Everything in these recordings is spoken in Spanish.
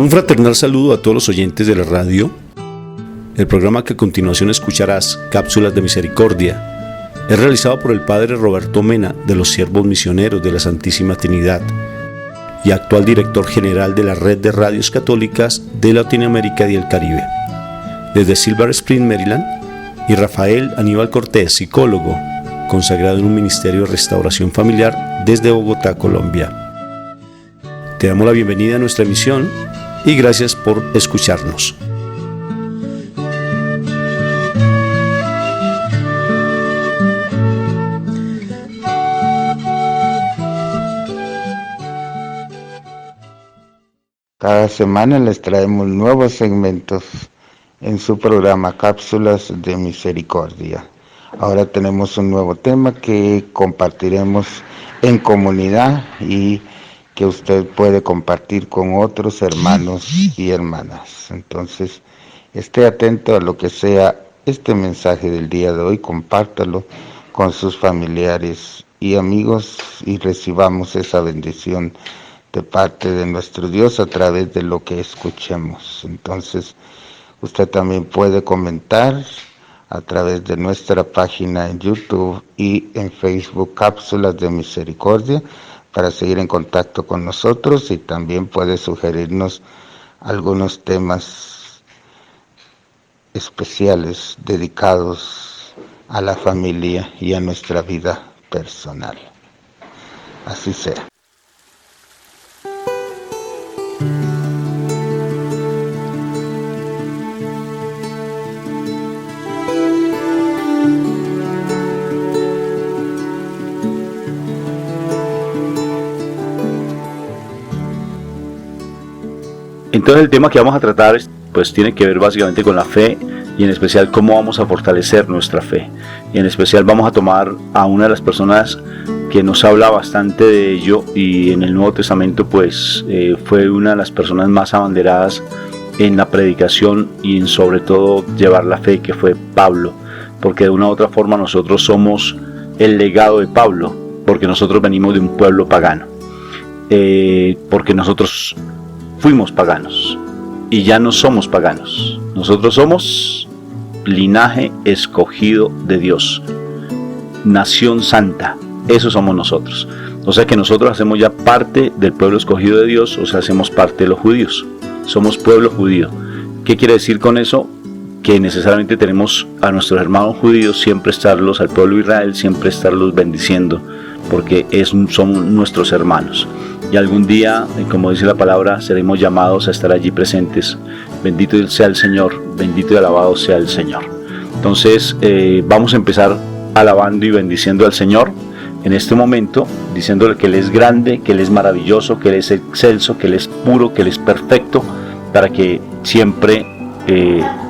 Un fraternal saludo a todos los oyentes de la radio. El programa que a continuación escucharás, Cápsulas de Misericordia, es realizado por el Padre Roberto Mena de los Siervos Misioneros de la Santísima Trinidad y actual director general de la Red de Radios Católicas de Latinoamérica y el Caribe. Desde Silver Spring, Maryland, y Rafael Aníbal Cortés, psicólogo, consagrado en un ministerio de restauración familiar desde Bogotá, Colombia. Te damos la bienvenida a nuestra emisión y gracias por escucharnos. Cada semana les traemos nuevos segmentos en su programa Cápsulas de Misericordia. Ahora tenemos un nuevo tema que compartiremos en comunidad y que usted puede compartir con otros hermanos y hermanas. Entonces, esté atento a lo que sea este mensaje del día de hoy, compártalo con sus familiares y amigos y recibamos esa bendición de parte de nuestro Dios a través de lo que escuchemos. Entonces, usted también puede comentar a través de nuestra página en YouTube y en Facebook, Cápsulas de Misericordia, para seguir en contacto con nosotros, y también puede sugerirnos algunos temas especiales dedicados a la familia y a nuestra vida personal. Así sea. Entonces el tema que vamos a tratar pues tiene que ver básicamente con la fe y en especial cómo vamos a fortalecer nuestra fe. Y en especial vamos a tomar a una de las personas que nos habla bastante de ello y en el Nuevo Testamento pues fue una de las personas más abanderadas en la predicación y en sobre todo llevar la fe, que fue Pablo, porque de una u otra forma nosotros somos el legado de Pablo, porque nosotros venimos de un pueblo pagano, porque nosotros fuimos paganos y ya no somos paganos. Nosotros somos linaje escogido de Dios, nación santa. Eso somos nosotros. O sea que nosotros hacemos ya parte del pueblo escogido de Dios, o sea, hacemos parte de los judíos. Somos pueblo judío. ¿Qué quiere decir con eso? Que necesariamente tenemos a nuestros hermanos judíos siempre estarlos, al pueblo de Israel siempre estarlos bendiciendo, porque son nuestros hermanos. Y algún día, como dice la palabra, seremos llamados a estar allí presentes. Bendito sea el Señor, bendito y alabado sea el Señor. Entonces vamos a empezar alabando y bendiciendo al Señor en este momento, diciéndole que Él es grande, que Él es maravilloso, que Él es excelso, que Él es puro, que Él es perfecto, para que siempre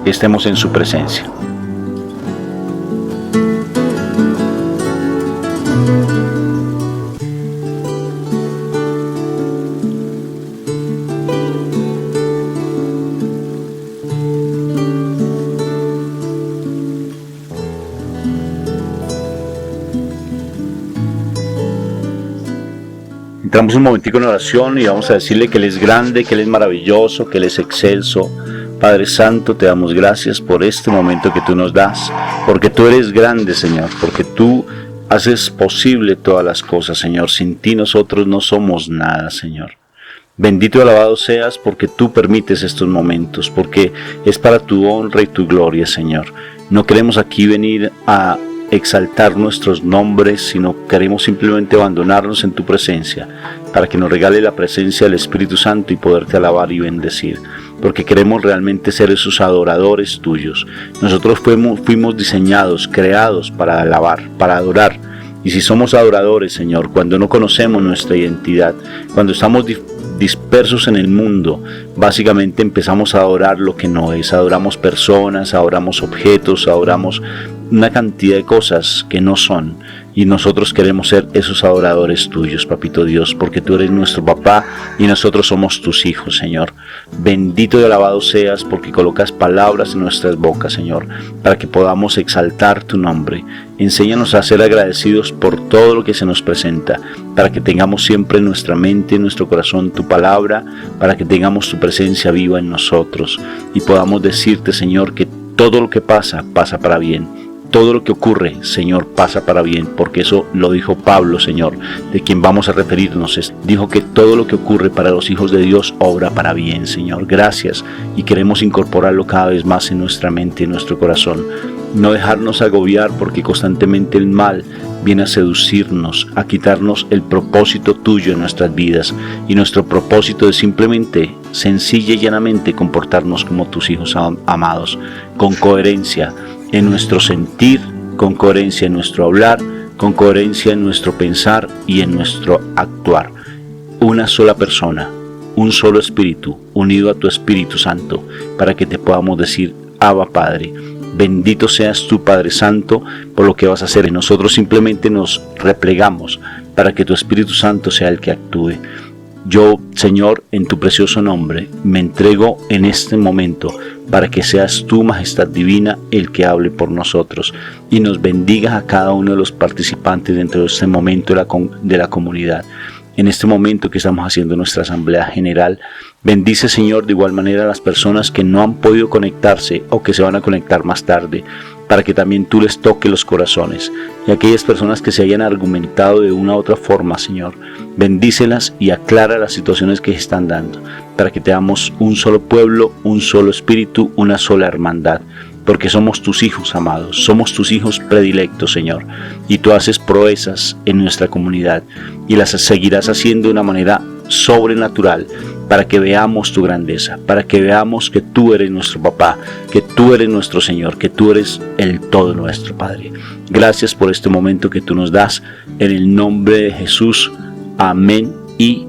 estemos en su presencia. Entramos un momentico en oración y vamos a decirle que Él es grande, que Él es maravilloso, que Él es excelso. Padre Santo, te damos gracias por este momento que tú nos das, porque tú eres grande, Señor, porque tú haces posible todas las cosas, Señor. Sin ti nosotros no somos nada, Señor. Bendito y alabado seas porque tú permites estos momentos, porque es para tu honra y tu gloria, Señor. No queremos aquí venir a exaltar nuestros nombres, sino queremos simplemente abandonarnos en tu presencia para que nos regale la presencia del Espíritu Santo y poderte alabar y bendecir, porque queremos realmente ser esos adoradores tuyos. Nosotros fuimos diseñados, creados para alabar, para adorar. Y si somos adoradores, Señor, cuando no conocemos nuestra identidad, cuando estamos dispersos en el mundo, básicamente empezamos a adorar lo que no es. Adoramos personas, adoramos objetos, adoramos una cantidad de cosas que no son, y nosotros queremos ser esos adoradores tuyos, papito Dios, porque tú eres nuestro papá y nosotros somos tus hijos, Señor. Bendito y alabado seas porque colocas palabras en nuestras bocas, Señor, para que podamos exaltar tu nombre. Enséñanos a ser agradecidos por todo lo que se nos presenta, para que tengamos siempre en nuestra mente, en nuestro corazón tu palabra, para que tengamos tu presencia viva en nosotros y podamos decirte, Señor, que todo lo que pasa, pasa para bien. Todo lo que ocurre, Señor, pasa para bien, porque eso lo dijo Pablo, Señor, de quien vamos a referirnos. Dijo que todo lo que ocurre para los hijos de Dios obra para bien, Señor. Gracias, y queremos incorporarlo cada vez más en nuestra mente y en nuestro corazón. No dejarnos agobiar porque constantemente el mal viene a seducirnos, a quitarnos el propósito tuyo en nuestras vidas. Y nuestro propósito es simplemente, sencilla y llanamente, comportarnos como tus hijos amados, con coherencia en nuestro sentir, con coherencia en nuestro hablar, con coherencia en nuestro pensar y en nuestro actuar. Una sola persona, un solo espíritu, unido a tu Espíritu Santo, para que te podamos decir, Abba Padre. Bendito seas tú, Padre Santo, por lo que vas a hacer. Y nosotros simplemente nos replegamos para que tu Espíritu Santo sea el que actúe. Yo, Señor, en tu precioso nombre, me entrego en este momento para que seas tú, Majestad Divina, el que hable por nosotros y nos bendigas a cada uno de los participantes dentro de este momento de la comunidad. En este momento que estamos haciendo nuestra asamblea general, bendice, Señor, de igual manera a las personas que no han podido conectarse o que se van a conectar más tarde, para que también tú les toques los corazones, y aquellas personas que se hayan argumentado de una u otra forma, Señor, bendícelas y aclara las situaciones que se están dando, para que tengamos un solo pueblo, un solo espíritu, una sola hermandad, porque somos tus hijos amados, somos tus hijos predilectos, Señor, y tú haces proezas en nuestra comunidad, y las seguirás haciendo de una manera sobrenatural, para que veamos tu grandeza, para que veamos que tú eres nuestro papá, que tú eres nuestro Señor, que tú eres el todo nuestro Padre. Gracias por este momento que tú nos das, en el nombre de Jesús. Amén y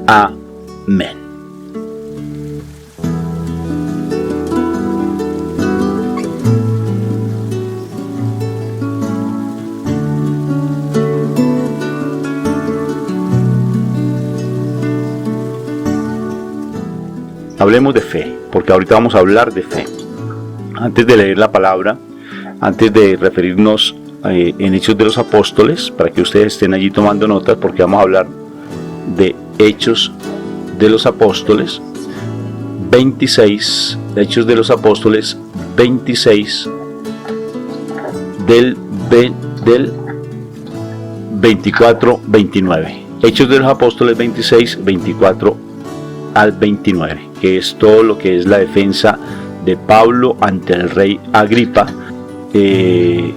amén. Hablemos de fe, porque ahorita vamos a hablar de fe. Antes de leer la palabra, antes de referirnos en Hechos de los Apóstoles, para que ustedes estén allí tomando notas, porque vamos a hablar de Hechos de los Apóstoles 26, Hechos de los Apóstoles 26, del 24-29. Hechos de los Apóstoles 26, 24 al 29, que es todo lo que es la defensa de Pablo ante el rey Agripa, que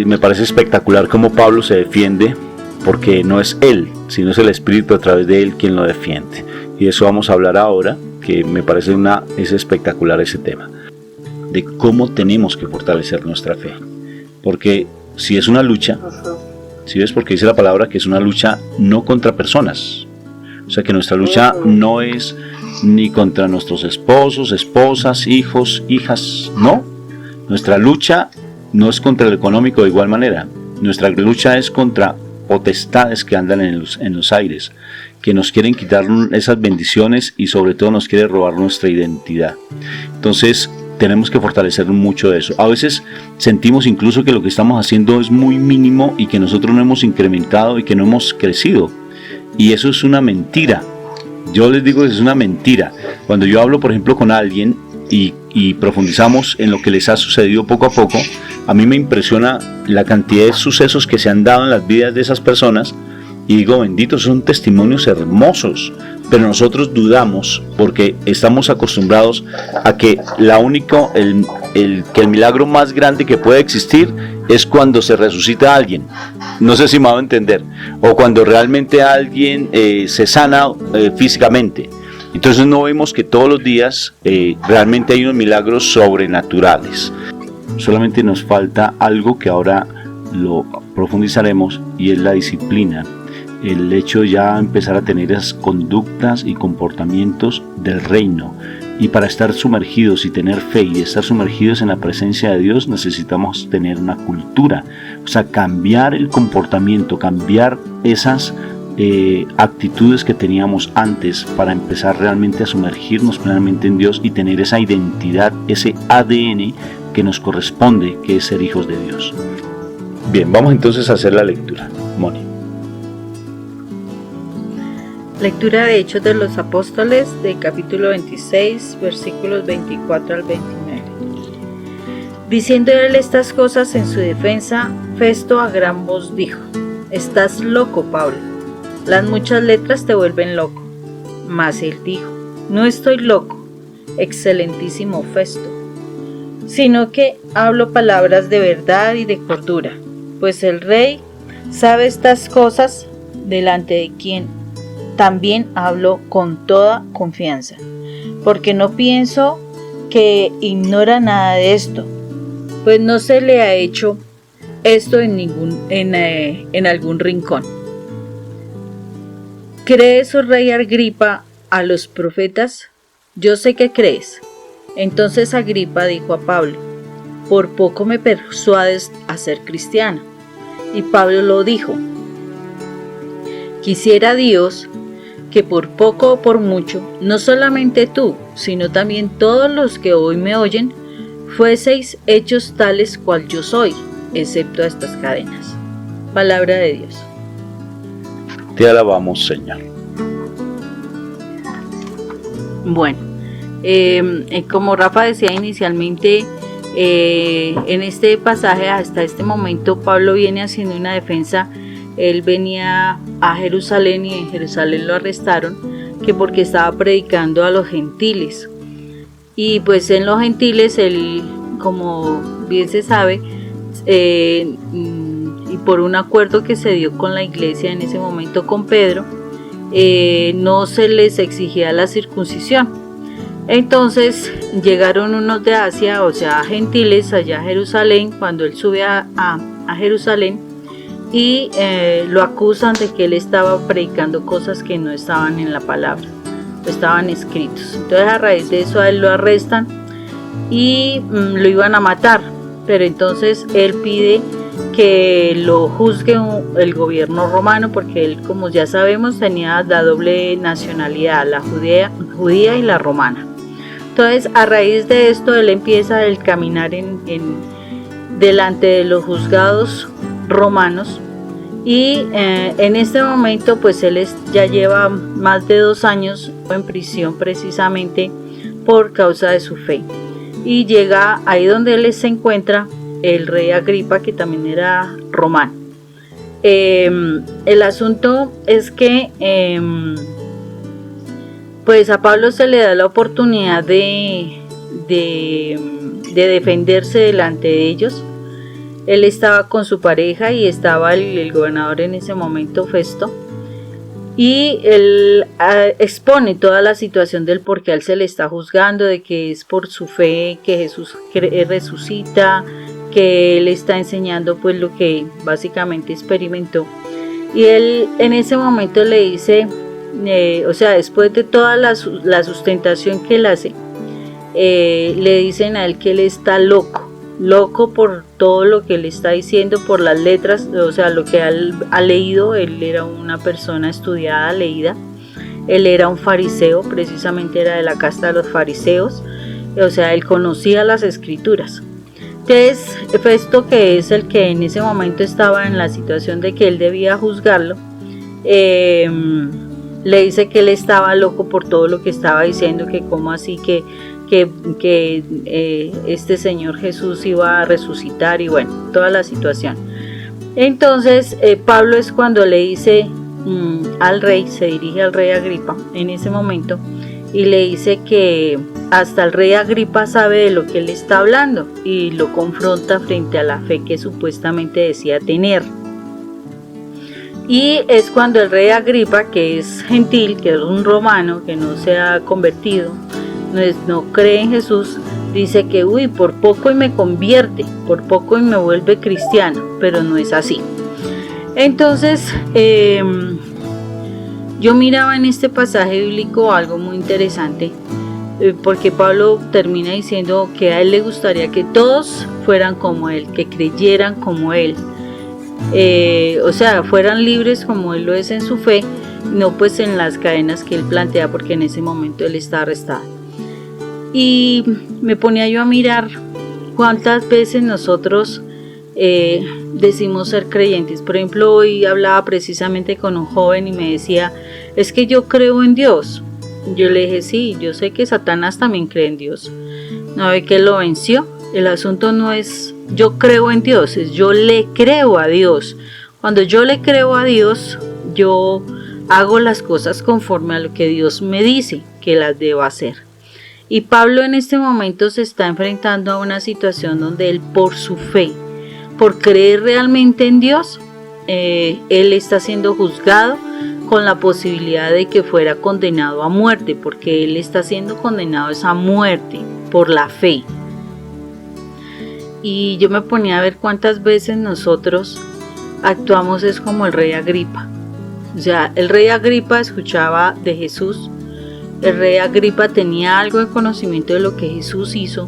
me parece espectacular cómo Pablo se defiende, porque no es él, sino es el Espíritu a través de él quien lo defiende. Y de eso vamos a hablar ahora, que me parece es espectacular ese tema, de cómo tenemos que fortalecer nuestra fe. Porque si es una lucha, si ves, porque dice la palabra que es una lucha no contra personas. O sea que nuestra lucha no es ni contra nuestros esposos, esposas, hijos, hijas, no. Nuestra lucha no es contra el económico de igual manera. Nuestra lucha es contra potestades que andan en los aires, que nos quieren quitar esas bendiciones y sobre todo nos quieren robar nuestra identidad. Entonces tenemos que fortalecer mucho eso. A veces sentimos incluso que lo que estamos haciendo es muy mínimo y que nosotros no hemos incrementado y que no hemos crecido. Y eso es una mentira. Yo les digo que es una mentira. Cuando yo hablo, por ejemplo, con alguien y profundizamos en lo que les ha sucedido poco a poco, a mí me impresiona la cantidad de sucesos que se han dado en las vidas de esas personas y digo, benditos, son testimonios hermosos, pero nosotros dudamos porque estamos acostumbrados a que el milagro más grande que puede existir es cuando se resucita a alguien. No sé si me va a entender. O cuando realmente alguien se sana físicamente. Entonces no vemos que todos los días realmente hay unos milagros sobrenaturales. Solamente nos falta algo que ahora lo profundizaremos, y es la disciplina. El hecho de ya empezar a tener esas conductas y comportamientos del reino, Y para estar sumergidos y tener fe y estar sumergidos en la presencia de Dios necesitamos tener una cultura, o sea, cambiar el comportamiento, cambiar esas actitudes que teníamos antes para empezar realmente a sumergirnos plenamente en Dios y tener esa identidad, ese ADN que nos corresponde, que es ser hijos de Dios. Bien, vamos entonces a hacer la lectura. Moni. Lectura de Hechos de los Apóstoles, de capítulo 26, versículos 24 al 29. Diciendo él estas cosas en su defensa, Festo a gran voz dijo: «Estás loco, Pablo, las muchas letras te vuelven loco». Mas él dijo: «No estoy loco, excelentísimo Festo, sino que hablo palabras de verdad y de cordura, pues el rey sabe estas cosas, delante de quien también hablo con toda confianza, porque no pienso que ignora nada de esto, pues no se le ha hecho esto en algún rincón. ¿Crees, oh rey Agripa, a los profetas? Yo sé que crees». Entonces Agripa dijo a Pablo: «Por poco me persuades a ser cristiano». Y Pablo lo dijo: «Quisiera Dios que por poco o por mucho, no solamente tú, sino también todos los que hoy me oyen, fueseis hechos tales cual yo soy, excepto a estas cadenas». Palabra de Dios. Te alabamos, Señor. Bueno, como Rafa decía inicialmente, en este pasaje hasta este momento Pablo viene haciendo una defensa. Él venía a Jerusalén y en Jerusalén lo arrestaron, que porque estaba predicando a los gentiles. Y pues en los gentiles, él, como bien se sabe, y por un acuerdo que se dio con la iglesia en ese momento con Pedro, no se les exigía la circuncisión. Entonces llegaron unos de Asia, o sea gentiles, allá a Jerusalén, cuando él sube a Jerusalén, y lo acusan de que él estaba predicando cosas que no estaban en la palabra, no estaban escritos. Entonces a raíz de eso a él lo arrestan y lo iban a matar, pero entonces él pide que lo juzgue el gobierno romano, porque él, como ya sabemos, tenía la doble nacionalidad, la judía y la romana. Entonces a raíz de esto él empieza el caminar delante de los juzgados romanos, y en este momento pues él ya lleva más de 2 años en prisión, precisamente por causa de su fe, y llega ahí donde él se encuentra el rey Agripa, que también era romano. El asunto es que pues a Pablo se le da la oportunidad de defenderse delante de ellos. Él estaba con su pareja y estaba el gobernador en ese momento, Festo, y él expone toda la situación del por qué a él se le está juzgando, de que es por su fe que Jesús resucita, que él está enseñando pues lo que básicamente experimentó. Y él en ese momento le dice, o sea, después de toda la sustentación que él hace, le dicen a él que él está loco por todo lo que él está diciendo, por las letras, o sea, lo que él ha leído. Él era una persona estudiada, leída, él era un fariseo, precisamente era de la casta de los fariseos, o sea, él conocía las escrituras. Entonces Festo, que es el que en ese momento estaba en la situación de que él debía juzgarlo, le dice que él estaba loco por todo lo que estaba diciendo, que cómo así que este Señor Jesús iba a resucitar, y bueno, toda la situación. Entonces Pablo es cuando le dice al rey, se dirige al rey Agripa en ese momento, y le dice que hasta el rey Agripa sabe de lo que él está hablando, y lo confronta frente a la fe que supuestamente decía tener. Y es cuando el rey Agripa, que es gentil, que es un romano, que no se ha convertido, no cree en Jesús, dice que por poco y me convierte, por poco y me vuelve cristiano, pero no es así. Entonces yo miraba en este pasaje bíblico algo muy interesante, porque Pablo termina diciendo que a él le gustaría que todos fueran como él, que creyeran como él, o sea, fueran libres como él lo es en su fe, no pues en las cadenas que él plantea, porque en ese momento él está arrestado. Y me ponía yo a mirar cuántas veces nosotros decimos ser creyentes. Por ejemplo, hoy hablaba precisamente con un joven y me decía, es que yo creo en Dios. Yo le dije, sí, yo sé que Satanás también cree en Dios. ¿No ve que lo venció? El asunto no es yo creo en Dios, es yo le creo a Dios. Cuando yo le creo a Dios, yo hago las cosas conforme a lo que Dios me dice que las debo hacer. Y Pablo en este momento se está enfrentando a una situación donde él, por su fe, por creer realmente en Dios, él está siendo juzgado con la posibilidad de que fuera condenado a muerte, porque él está siendo condenado a muerte por la fe. Y yo me ponía a ver cuántas veces nosotros actuamos es como el rey Agripa. O sea, el rey Agripa escuchaba de Jesús, el rey Agripa tenía algo de conocimiento de lo que Jesús hizo,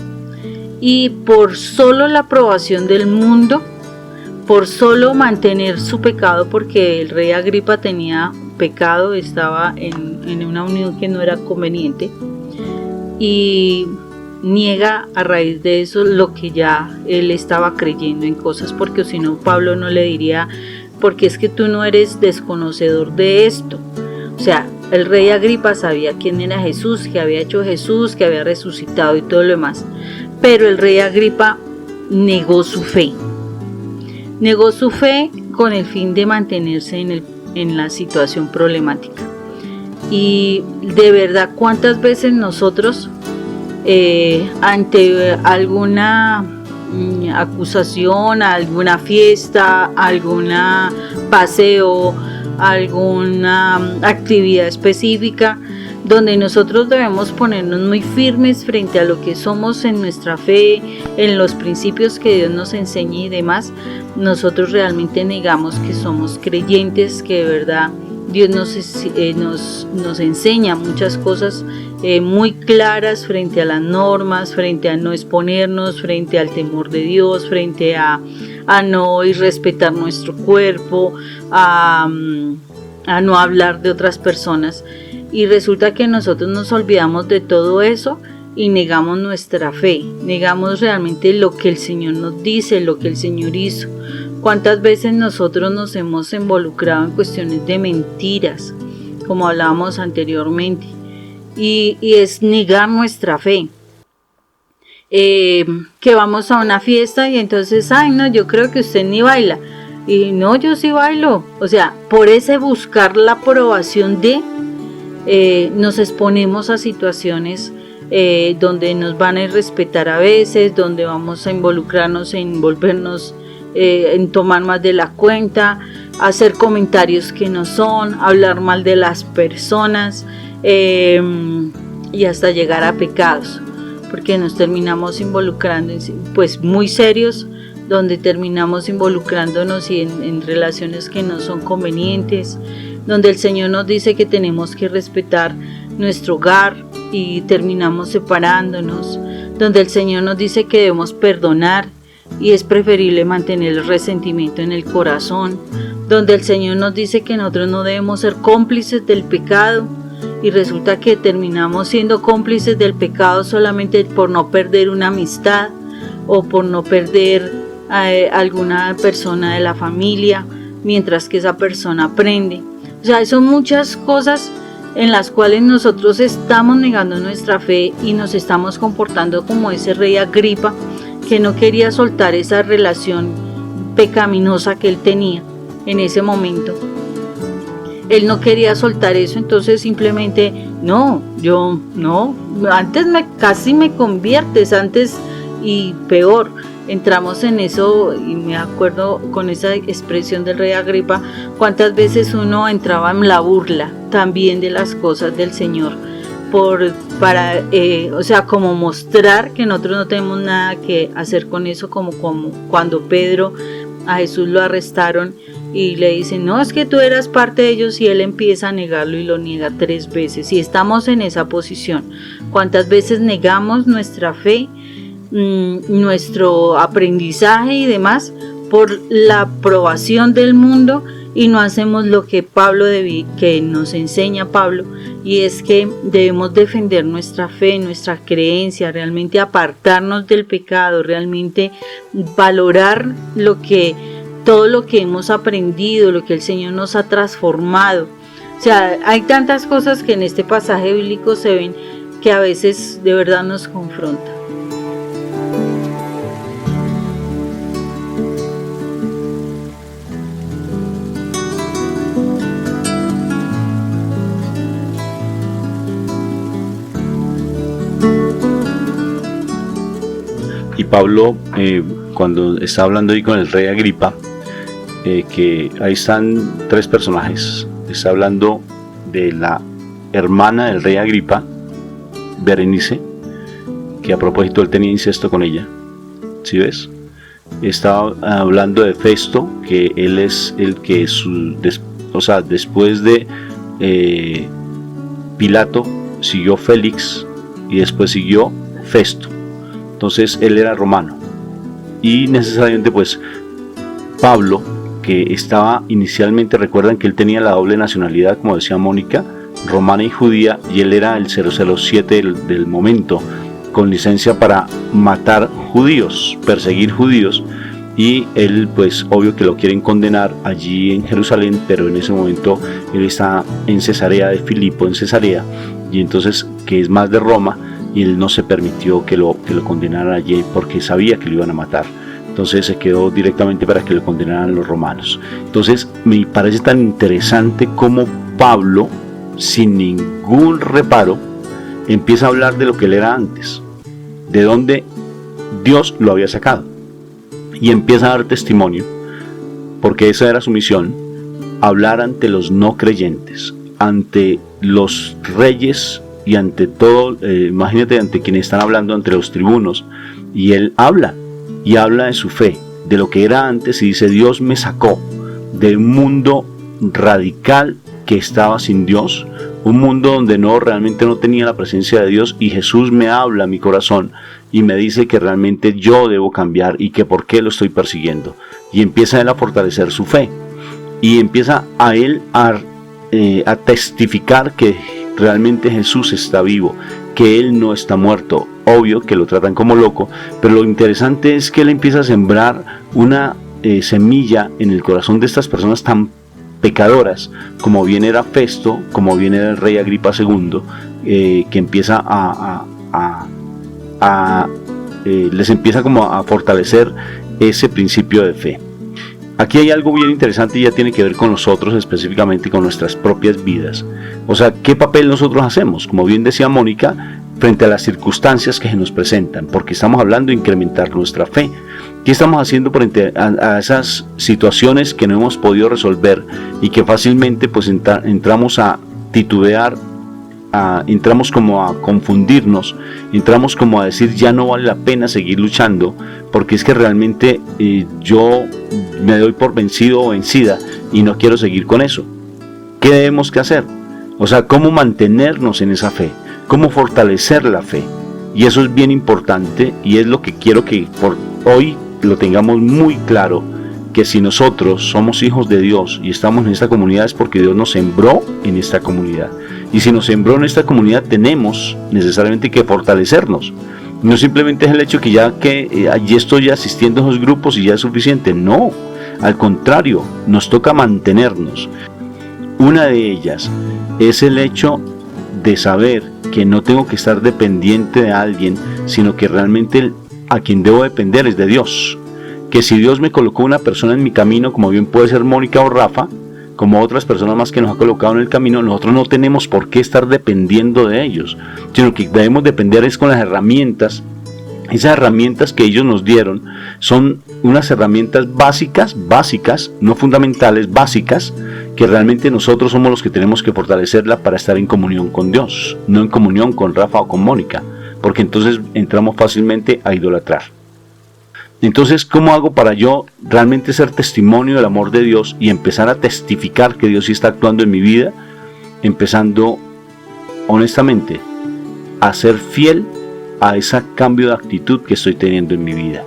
y por solo la aprobación del mundo, por solo mantener su pecado, porque el rey Agripa tenía pecado, estaba en una unión que no era conveniente, y niega a raíz de eso lo que ya él estaba creyendo en cosas, porque si no Pablo no le diría, porque es que tú no eres desconocedor de esto. O sea, el rey Agripa sabía quién era Jesús, que había hecho Jesús, que había resucitado y todo lo demás, pero el rey Agripa negó su fe con el fin de mantenerse en la situación problemática. Y de verdad, ¿cuántas veces nosotros ante alguna acusación, alguna fiesta, alguna paseo, alguna actividad específica donde nosotros debemos ponernos muy firmes frente a lo que somos en nuestra fe, en los principios que Dios nos enseña y demás, nosotros realmente negamos que somos creyentes, que de verdad Dios nos enseña muchas cosas muy claras frente a las normas, frente a no exponernos, frente al temor de Dios, frente a no irrespetar nuestro cuerpo, a no hablar de otras personas. Y resulta que nosotros nos olvidamos de todo eso y negamos nuestra fe, negamos realmente lo que el Señor nos dice, lo que el Señor hizo. ¿Cuántas veces nosotros nos hemos involucrado en cuestiones de mentiras, como hablábamos anteriormente? Y es negar nuestra fe. Que vamos a una fiesta y entonces, ay no, yo creo que usted ni baila. Y no, yo sí bailo. O sea, por ese buscar la aprobación de, nos exponemos a situaciones donde nos van a irrespetar a veces, donde vamos a involucrarnos en volvernos, en tomar más de la cuenta, hacer comentarios que no son, hablar mal de las personas y hasta llegar a pecados, porque nos terminamos involucrando en, pues muy serios, donde terminamos involucrándonos en relaciones que no son convenientes, donde el Señor nos dice que tenemos que respetar nuestro hogar y terminamos separándonos, donde el Señor nos dice que debemos perdonar y es preferible mantener el resentimiento en el corazón, donde el Señor nos dice que nosotros no debemos ser cómplices del pecado y resulta que terminamos siendo cómplices del pecado solamente por no perder una amistad o por no perder a alguna persona de la familia mientras que esa persona aprende. O sea, son muchas cosas en las cuales nosotros estamos negando nuestra fe y nos estamos comportando como ese rey Agripa que no quería soltar esa relación pecaminosa que él tenía en ese momento. Él no quería soltar eso, entonces simplemente, no, yo no, antes casi me conviertes, antes y peor. Entramos en eso y me acuerdo con esa expresión del rey Agripa, cuántas veces uno entraba en la burla también de las cosas del Señor, para como mostrar que nosotros no tenemos nada que hacer con eso, como cuando Pedro a Jesús lo arrestaron y le dicen, no, es que tú eras parte de ellos, y él empieza a negarlo y lo niega 3 veces. Y estamos en esa posición. ¿Cuántas veces negamos nuestra fe, nuestro aprendizaje y demás por la aprobación del mundo, y no hacemos lo que que nos enseña Pablo, y es que debemos defender nuestra fe, nuestra creencia, realmente apartarnos del pecado, realmente valorar todo lo que hemos aprendido, lo que el Señor nos ha transformado? O sea, hay tantas cosas que en este pasaje bíblico se ven que a veces de verdad nos confrontan. Y Pablo, cuando está hablando ahí con el rey Agripa, que ahí están 3 personajes. Está hablando de la hermana del rey Agripa, Berenice, que a propósito él tenía incesto con ella, ¿sí ves? Estaba hablando de Festo, que él es el que después de Pilato siguió Félix y después siguió Festo. Entonces él era romano, y necesariamente pues Pablo, que estaba inicialmente, recuerdan que él tenía la doble nacionalidad, como decía Mónica, romana y judía, y él era el 007 del momento, con licencia para matar judíos, perseguir judíos, y él pues obvio que lo quieren condenar allí en Jerusalén, pero en ese momento él está en Cesarea de Filipo, en Cesarea, y entonces que es más de Roma, y él no se permitió que lo condenaran allí porque sabía que lo iban a matar. Entonces se quedó directamente para que lo condenaran los romanos. Entonces me parece tan interesante cómo Pablo, sin ningún reparo, empieza a hablar de lo que él era antes, de dónde Dios lo había sacado, y empieza a dar testimonio, porque esa era su misión: hablar ante los no creyentes, ante los reyes y ante todo, imagínate, ante quienes están hablando, ante los tribunos, y él habla de su fe, de lo que era antes, y dice: Dios me sacó de un mundo radical que estaba sin Dios, un mundo donde realmente no tenía la presencia de Dios, y Jesús me habla a mi corazón y me dice que realmente yo debo cambiar y que por qué lo estoy persiguiendo, y empieza él a fortalecer su fe, y empieza a él a testificar que realmente Jesús está vivo, que él no está muerto. Obvio que lo tratan como loco, pero lo interesante es que él empieza a sembrar una semilla en el corazón de estas personas tan pecadoras, como bien era Festo, como bien era el rey Agripa II, que empieza les empieza como a fortalecer ese principio de fe. Aquí hay algo bien interesante, y ya tiene que ver con nosotros, específicamente con nuestras propias vidas. O sea, ¿qué papel nosotros hacemos? Como bien decía Mónica, frente a las circunstancias que se nos presentan, porque estamos hablando de incrementar nuestra fe. ¿Qué estamos haciendo frente a esas situaciones que no hemos podido resolver y que fácilmente pues entramos a titubear, entramos como a confundirnos, entramos como a decir ya no vale la pena seguir luchando, porque es que realmente yo me doy por vencido o vencida y no quiero seguir con eso? ¿Qué debemos que hacer? O sea, ¿cómo mantenernos en esa fe? ¿Cómo fortalecer la fe? Y eso es bien importante, y es lo que quiero que por hoy lo tengamos muy claro, que si nosotros somos hijos de Dios y estamos en esta comunidad es porque Dios nos sembró en esta comunidad. Y si nos sembró en esta comunidad, tenemos necesariamente que fortalecernos. No simplemente es el hecho que allí estoy asistiendo a esos grupos y ya es suficiente. No, al contrario, nos toca mantenernos. Una de ellas es el hecho de saber que no tengo que estar dependiente de alguien, sino que realmente a quien debo depender es de Dios. Que si Dios me colocó una persona en mi camino, como bien puede ser Mónica o Rafa, como otras personas más que nos ha colocado en el camino, nosotros no tenemos por qué estar dependiendo de ellos, sino que debemos depender es con las herramientas. Esas herramientas que ellos nos dieron son unas herramientas básicas, no fundamentales, básicas, que realmente nosotros somos los que tenemos que fortalecerla para estar en comunión con Dios, no en comunión con Rafa o con Mónica, porque entonces entramos fácilmente a idolatrar. Entonces, ¿cómo hago para yo realmente ser testimonio del amor de Dios y empezar a testificar que Dios sí está actuando en mi vida? Empezando, honestamente, a ser fiel a ese cambio de actitud que estoy teniendo en mi vida.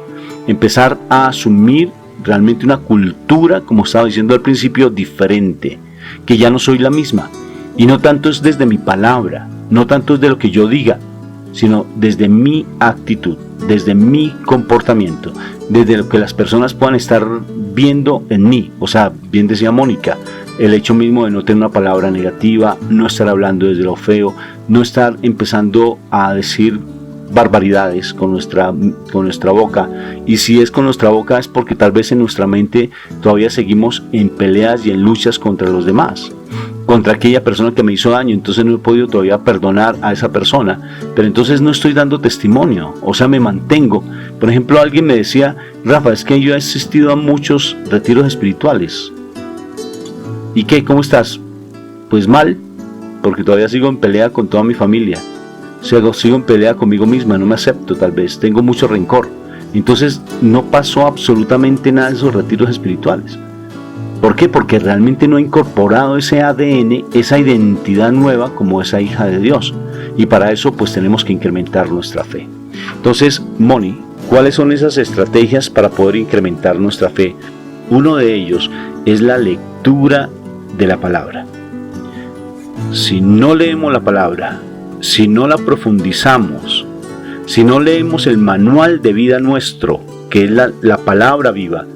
Empezar a asumir realmente una cultura, como estaba diciendo al principio, diferente, que ya no soy la misma. Y no tanto es desde mi palabra, no tanto es de lo que yo diga, sino desde mi actitud, desde mi comportamiento, desde lo que las personas puedan estar viendo en mí. O sea, bien decía Mónica, el hecho mismo de no tener una palabra negativa, no estar hablando desde lo feo, no estar empezando a decir barbaridades con nuestra boca. Y si es con nuestra boca es porque tal vez en nuestra mente todavía seguimos en peleas y en luchas contra los demás, contra aquella persona que me hizo daño. Entonces no he podido todavía perdonar a esa persona, pero entonces no estoy dando testimonio, o sea, me mantengo. Por ejemplo, alguien me decía: Rafa, es que yo he asistido a muchos retiros espirituales. ¿Y qué? ¿Cómo estás? Pues mal, porque todavía sigo en pelea con toda mi familia. Sigo en pelea conmigo misma, no me acepto, tal vez tengo mucho rencor. Entonces no pasó absolutamente nada de esos retiros espirituales. ¿Por qué? Porque realmente no he incorporado ese ADN, esa identidad nueva como esa hija de Dios. Y para eso pues tenemos que incrementar nuestra fe. Entonces, Moni, ¿cuáles son esas estrategias para poder incrementar nuestra fe? Uno de ellos es la lectura de la palabra. Si no leemos la palabra, si no la profundizamos, si no leemos el manual de vida nuestro, que es la palabra viva,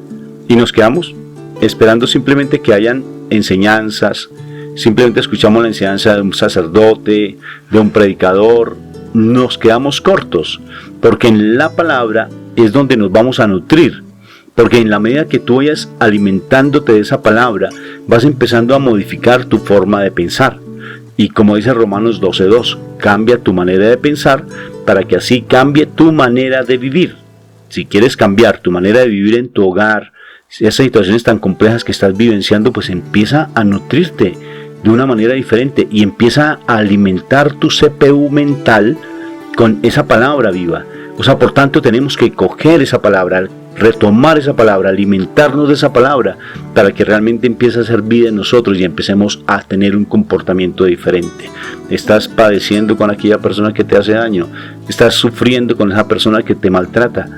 y nos quedamos esperando simplemente que hayan enseñanzas, simplemente escuchamos la enseñanza de un sacerdote, de un predicador, nos quedamos cortos, porque en la palabra es donde nos vamos a nutrir, porque en la medida que tú vayas alimentándote de esa palabra, vas empezando a modificar tu forma de pensar. Y como dice Romanos 12:2, cambia tu manera de pensar para que así cambie tu manera de vivir. Si quieres cambiar tu manera de vivir en tu hogar, esas situaciones tan complejas que estás vivenciando, pues empieza a nutrirte de una manera diferente y empieza a alimentar tu CPU mental con esa palabra viva. O sea, por tanto tenemos que coger esa palabra, retomar esa palabra, alimentarnos de esa palabra para que realmente empiece a hacer vida en nosotros y empecemos a tener un comportamiento diferente. Estás padeciendo con aquella persona que te hace daño, estás sufriendo con esa persona que te maltrata,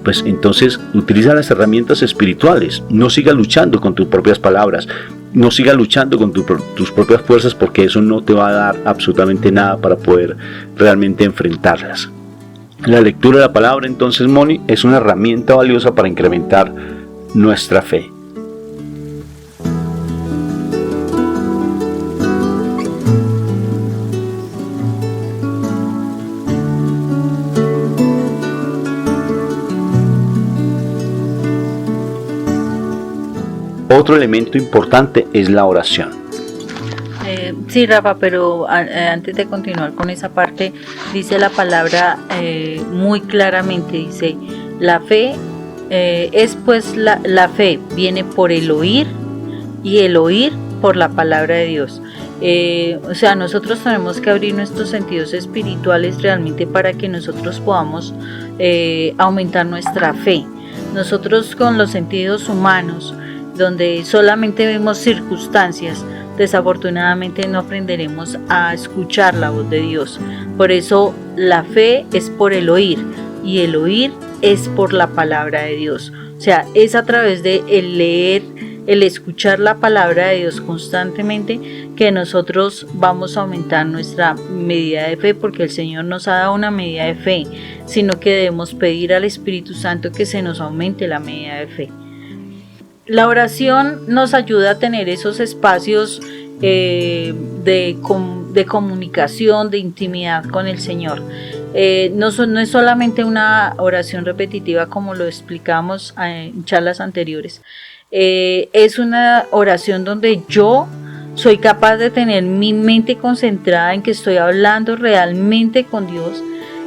pues entonces utiliza las herramientas espirituales. No sigas luchando con tus propias palabras, no sigas luchando con tus propias fuerzas, porque eso no te va a dar absolutamente nada para poder realmente enfrentarlas. La lectura de la palabra, entonces, Moni, es una herramienta valiosa para incrementar nuestra fe. Otro elemento importante es la oración. Sí, Rafa, pero antes de continuar con esa parte, dice la palabra muy claramente, dice, la fe la fe viene por el oír y el oír por la palabra de Dios. O sea, nosotros tenemos que abrir nuestros sentidos espirituales realmente para que nosotros podamos aumentar nuestra fe. Nosotros con los sentidos humanos, donde solamente vemos circunstancias, desafortunadamente no aprenderemos a escuchar la voz de Dios. Por eso la fe es por el oír y el oír es por la palabra de Dios. O sea, es a través de el leer, el escuchar la palabra de Dios constantemente que nosotros vamos a aumentar nuestra medida de fe, porque el Señor nos ha dado una medida de fe, sino que debemos pedir al Espíritu Santo que se nos aumente la medida de fe. La oración nos ayuda a tener esos espacios de comunicación, de intimidad con el Señor. No es solamente una oración repetitiva como lo explicamos en charlas anteriores. Es una oración donde yo soy capaz de tener mi mente concentrada en que estoy hablando realmente con Dios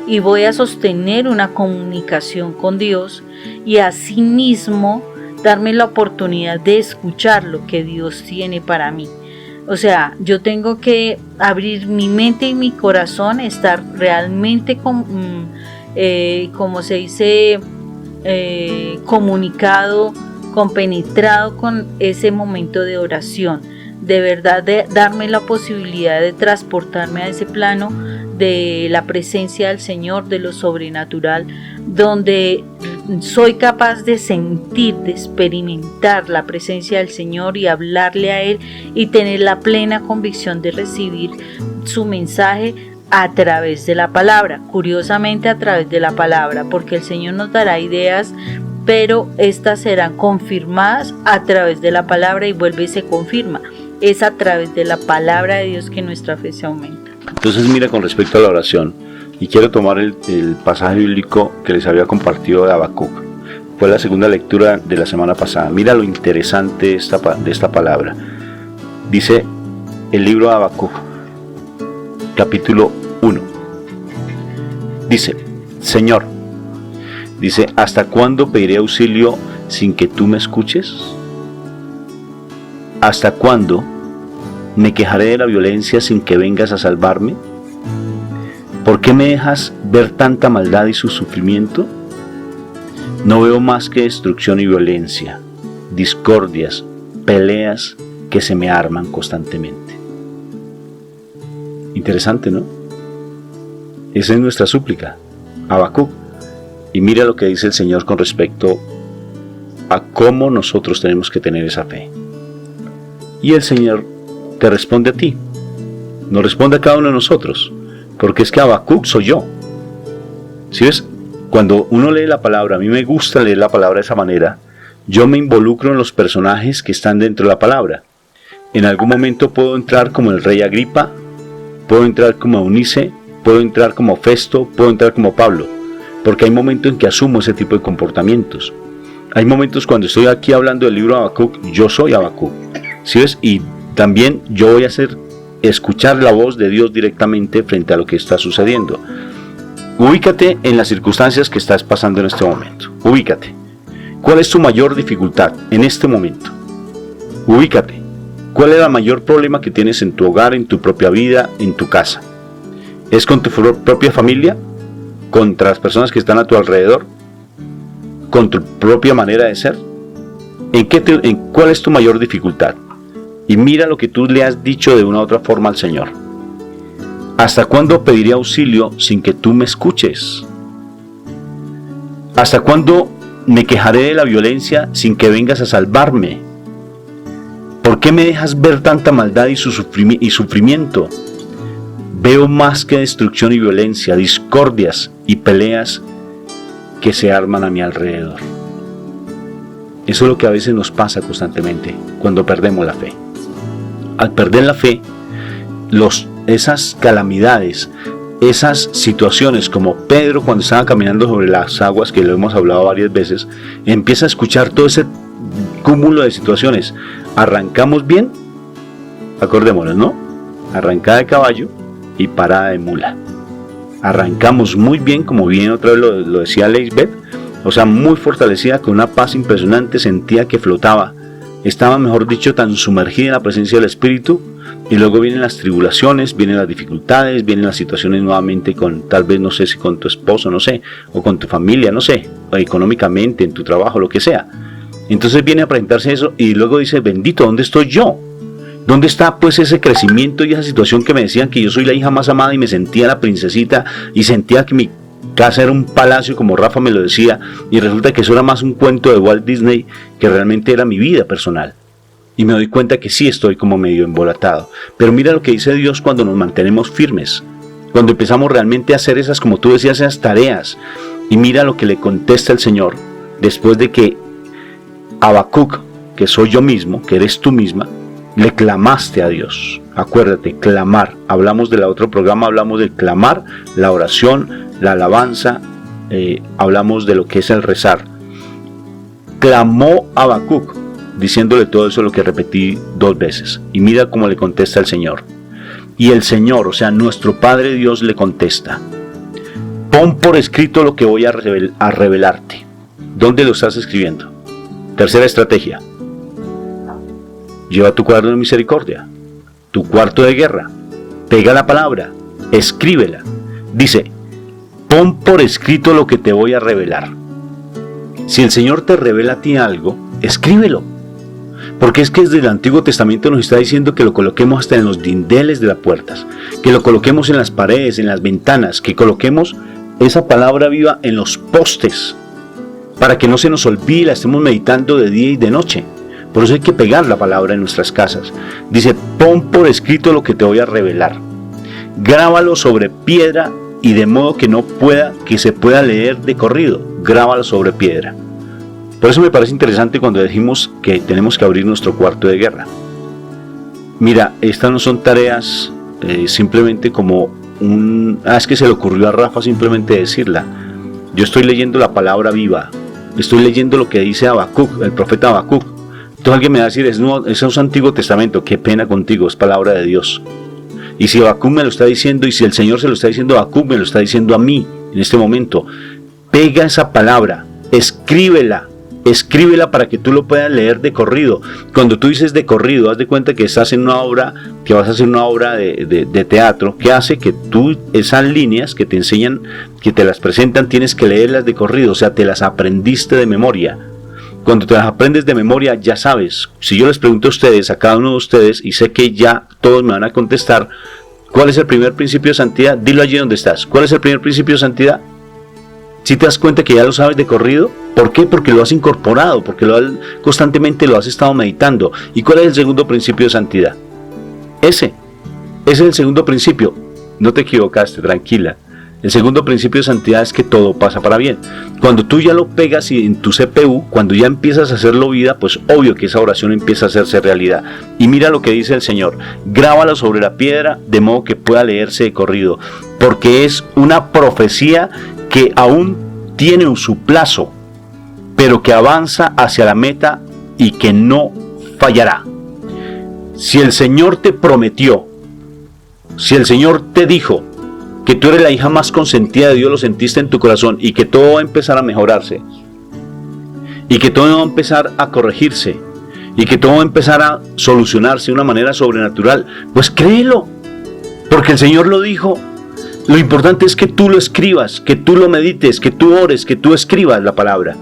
y voy a sostener una comunicación con Dios y asimismo darme la oportunidad de escuchar lo que Dios tiene para mí. O sea, yo tengo que abrir mi mente y mi corazón, estar realmente como se dice, comunicado, compenetrado con ese momento de oración. De verdad, de darme la posibilidad de transportarme a ese plano de la presencia del Señor, de lo sobrenatural, donde soy capaz de sentir, de experimentar la presencia del Señor y hablarle a Él y tener la plena convicción de recibir su mensaje a través de la palabra, curiosamente a través de la palabra, porque el Señor nos dará ideas, pero estas serán confirmadas a través de la palabra y vuelve y se confirma. Es a través de la palabra de Dios que nuestra fe se aumenta. Entonces mira, con respecto a la oración, y quiero tomar el pasaje bíblico que les había compartido de Habacuc. Fue la segunda lectura de la semana pasada. Mira lo interesante de esta palabra. Dice el libro de Habacuc, capítulo 1. Dice, Señor, dice, ¿hasta cuándo pediré auxilio sin que tú me escuches? ¿Hasta cuándo me quejaré de la violencia sin que vengas a salvarme? ¿Por qué me dejas ver tanta maldad y su sufrimiento? No veo más que destrucción y violencia, discordias, peleas que se me arman constantemente. Interesante, ¿no? Esa es nuestra súplica, Habacuc. Y mira lo que dice el Señor con respecto a cómo nosotros tenemos que tener esa fe. Y el Señor te responde a ti, nos responde a cada uno de nosotros, porque es que Habacuc soy yo. ¿Sí ves? Cuando uno lee la palabra, a mí me gusta leer la palabra de esa manera, yo me involucro en los personajes que están dentro de la palabra. En algún momento puedo entrar como el rey Agripa, puedo entrar como Eunice, puedo entrar como Festo, puedo entrar como Pablo, porque hay momentos en que asumo ese tipo de comportamientos. Hay momentos cuando estoy aquí hablando del libro de Habacuc, yo soy Habacuc. ¿Sí ves? Y también yo voy a escuchar la voz de Dios directamente frente a lo que está sucediendo. Ubícate en las circunstancias que estás pasando en este momento. Ubícate. ¿Cuál es tu mayor dificultad en este momento? Ubícate. ¿Cuál es el mayor problema que tienes en tu hogar, en tu propia vida, en tu casa? ¿Es con tu propia familia? ¿Contra las personas que están a tu alrededor? ¿Con tu propia manera de ser? ¿Cuál es tu mayor dificultad? Y mira lo que tú le has dicho de una u otra forma al Señor. ¿Hasta cuándo pediré auxilio sin que tú me escuches? ¿Hasta cuándo me quejaré de la violencia sin que vengas a salvarme? ¿Por qué me dejas ver tanta maldad y sufrimiento? Veo más que destrucción y violencia, discordias y peleas que se arman a mi alrededor. Eso es lo que a veces nos pasa constantemente cuando perdemos la fe. Al perder la fe, esas calamidades, esas situaciones, como Pedro cuando estaba caminando sobre las aguas, que lo hemos hablado varias veces, empieza a escuchar todo ese cúmulo de situaciones. Arrancamos bien, acordémonos, ¿no? Arrancada de caballo y parada de mula. Arrancamos muy bien, como bien otra vez lo decía Leisbeth, o sea, muy fortalecida, con una paz impresionante, sentía que flotaba. Estaba, mejor dicho, tan sumergida en la presencia del Espíritu, y luego vienen las tribulaciones, vienen las dificultades, vienen las situaciones nuevamente con, tal vez, no sé si con tu esposo, no sé, o con tu familia, no sé, o económicamente, en tu trabajo, lo que sea. Entonces viene a presentarse eso, y luego dice, bendito, ¿dónde estoy yo? ¿Dónde está pues ese crecimiento y esa situación que me decían que yo soy la hija más amada y me sentía la princesita y sentía que mi casa era un palacio, como Rafa me lo decía, y resulta que eso era más un cuento de Walt Disney que realmente era mi vida personal? Y me doy cuenta que sí estoy como medio embolatado. Pero mira lo que dice Dios cuando nos mantenemos firmes, cuando empezamos realmente a hacer esas, como tú decías, esas tareas. Y mira lo que le contesta el Señor después de que Habacuc, que soy yo mismo, que eres tú misma, le clamaste a Dios. Acuérdate, clamar. Hablamos del otro programa, hablamos del clamar, la oración, la alabanza, hablamos de lo que es el rezar. Clamó Habacuc, diciéndole todo eso, lo que repetí 2 veces. Y mira cómo le contesta el Señor. Y el Señor, o sea, nuestro Padre Dios, le contesta: pon por escrito lo que voy a revelarte. ¿Dónde lo estás escribiendo? Tercera estrategia. Lleva tu cuaderno de misericordia, tu cuarto de guerra, pega la palabra, escríbela. Dice, pon por escrito lo que te voy a revelar. Si el Señor te revela a ti algo, escríbelo. Porque es que desde el Antiguo Testamento nos está diciendo que lo coloquemos hasta en los dinteles de las puertas, que lo coloquemos en las paredes, en las ventanas, que coloquemos esa palabra viva en los postes, para que no se nos olvide, la estemos meditando de día y de noche. Por eso hay que pegar la palabra en nuestras casas. Dice, pon por escrito lo que te voy a revelar. Grábalo sobre piedra y de modo que se pueda leer de corrido. Grábalo sobre piedra. Por eso me parece interesante cuando decimos que tenemos que abrir nuestro cuarto de guerra. Mira, estas no son tareas simplemente como es que se le ocurrió a Rafa simplemente decirla. Yo estoy leyendo la palabra viva. Estoy leyendo lo que dice Habacuc, el profeta Habacuc. Entonces alguien me va a decir, eso es Antiguo Testamento. Qué pena contigo, es palabra de Dios. Y si Habacuc me lo está diciendo, y si el Señor se lo está diciendo a Habacuc, me lo está diciendo a mí en este momento. Pega esa palabra, escríbela para que tú lo puedas leer de corrido. Cuando tú dices de corrido, haz de cuenta que estás en una obra, que vas a hacer una obra de teatro, que hace que tú esas líneas que te enseñan, que te las presentan, tienes que leerlas de corrido, o sea, te las aprendiste de memoria. Cuando te las aprendes de memoria, ya sabes. Si yo les pregunto a ustedes, a cada uno de ustedes, y sé que ya todos me van a contestar, ¿cuál es el primer principio de santidad? Dilo allí donde estás. ¿Cuál es el primer principio de santidad? Si te das cuenta que ya lo sabes de corrido, ¿por qué? Porque lo has incorporado, porque constantemente lo has estado meditando. ¿Y cuál es el segundo principio de santidad? Ese es el segundo principio. No te equivocaste, tranquila. El segundo principio de santidad es que todo pasa para bien. Cuando tú ya lo pegas en tu CPU, cuando ya empiezas a hacerlo vida, pues obvio que esa oración empieza a hacerse realidad. Y mira lo que dice el Señor: grábalo sobre la piedra de modo que pueda leerse de corrido, porque es una profecía que aún tiene su plazo, pero que avanza hacia la meta y que no fallará. Si el Señor te prometió, si el Señor te dijo que tú eres la hija más consentida de Dios, lo sentiste en tu corazón, y que todo va a empezar a mejorarse, y que todo va a empezar a corregirse, y que todo va a empezar a solucionarse de una manera sobrenatural, pues créelo, porque el Señor lo dijo. Lo importante es que tú lo escribas, que tú lo medites, que tú ores, que tú escribas la palabra,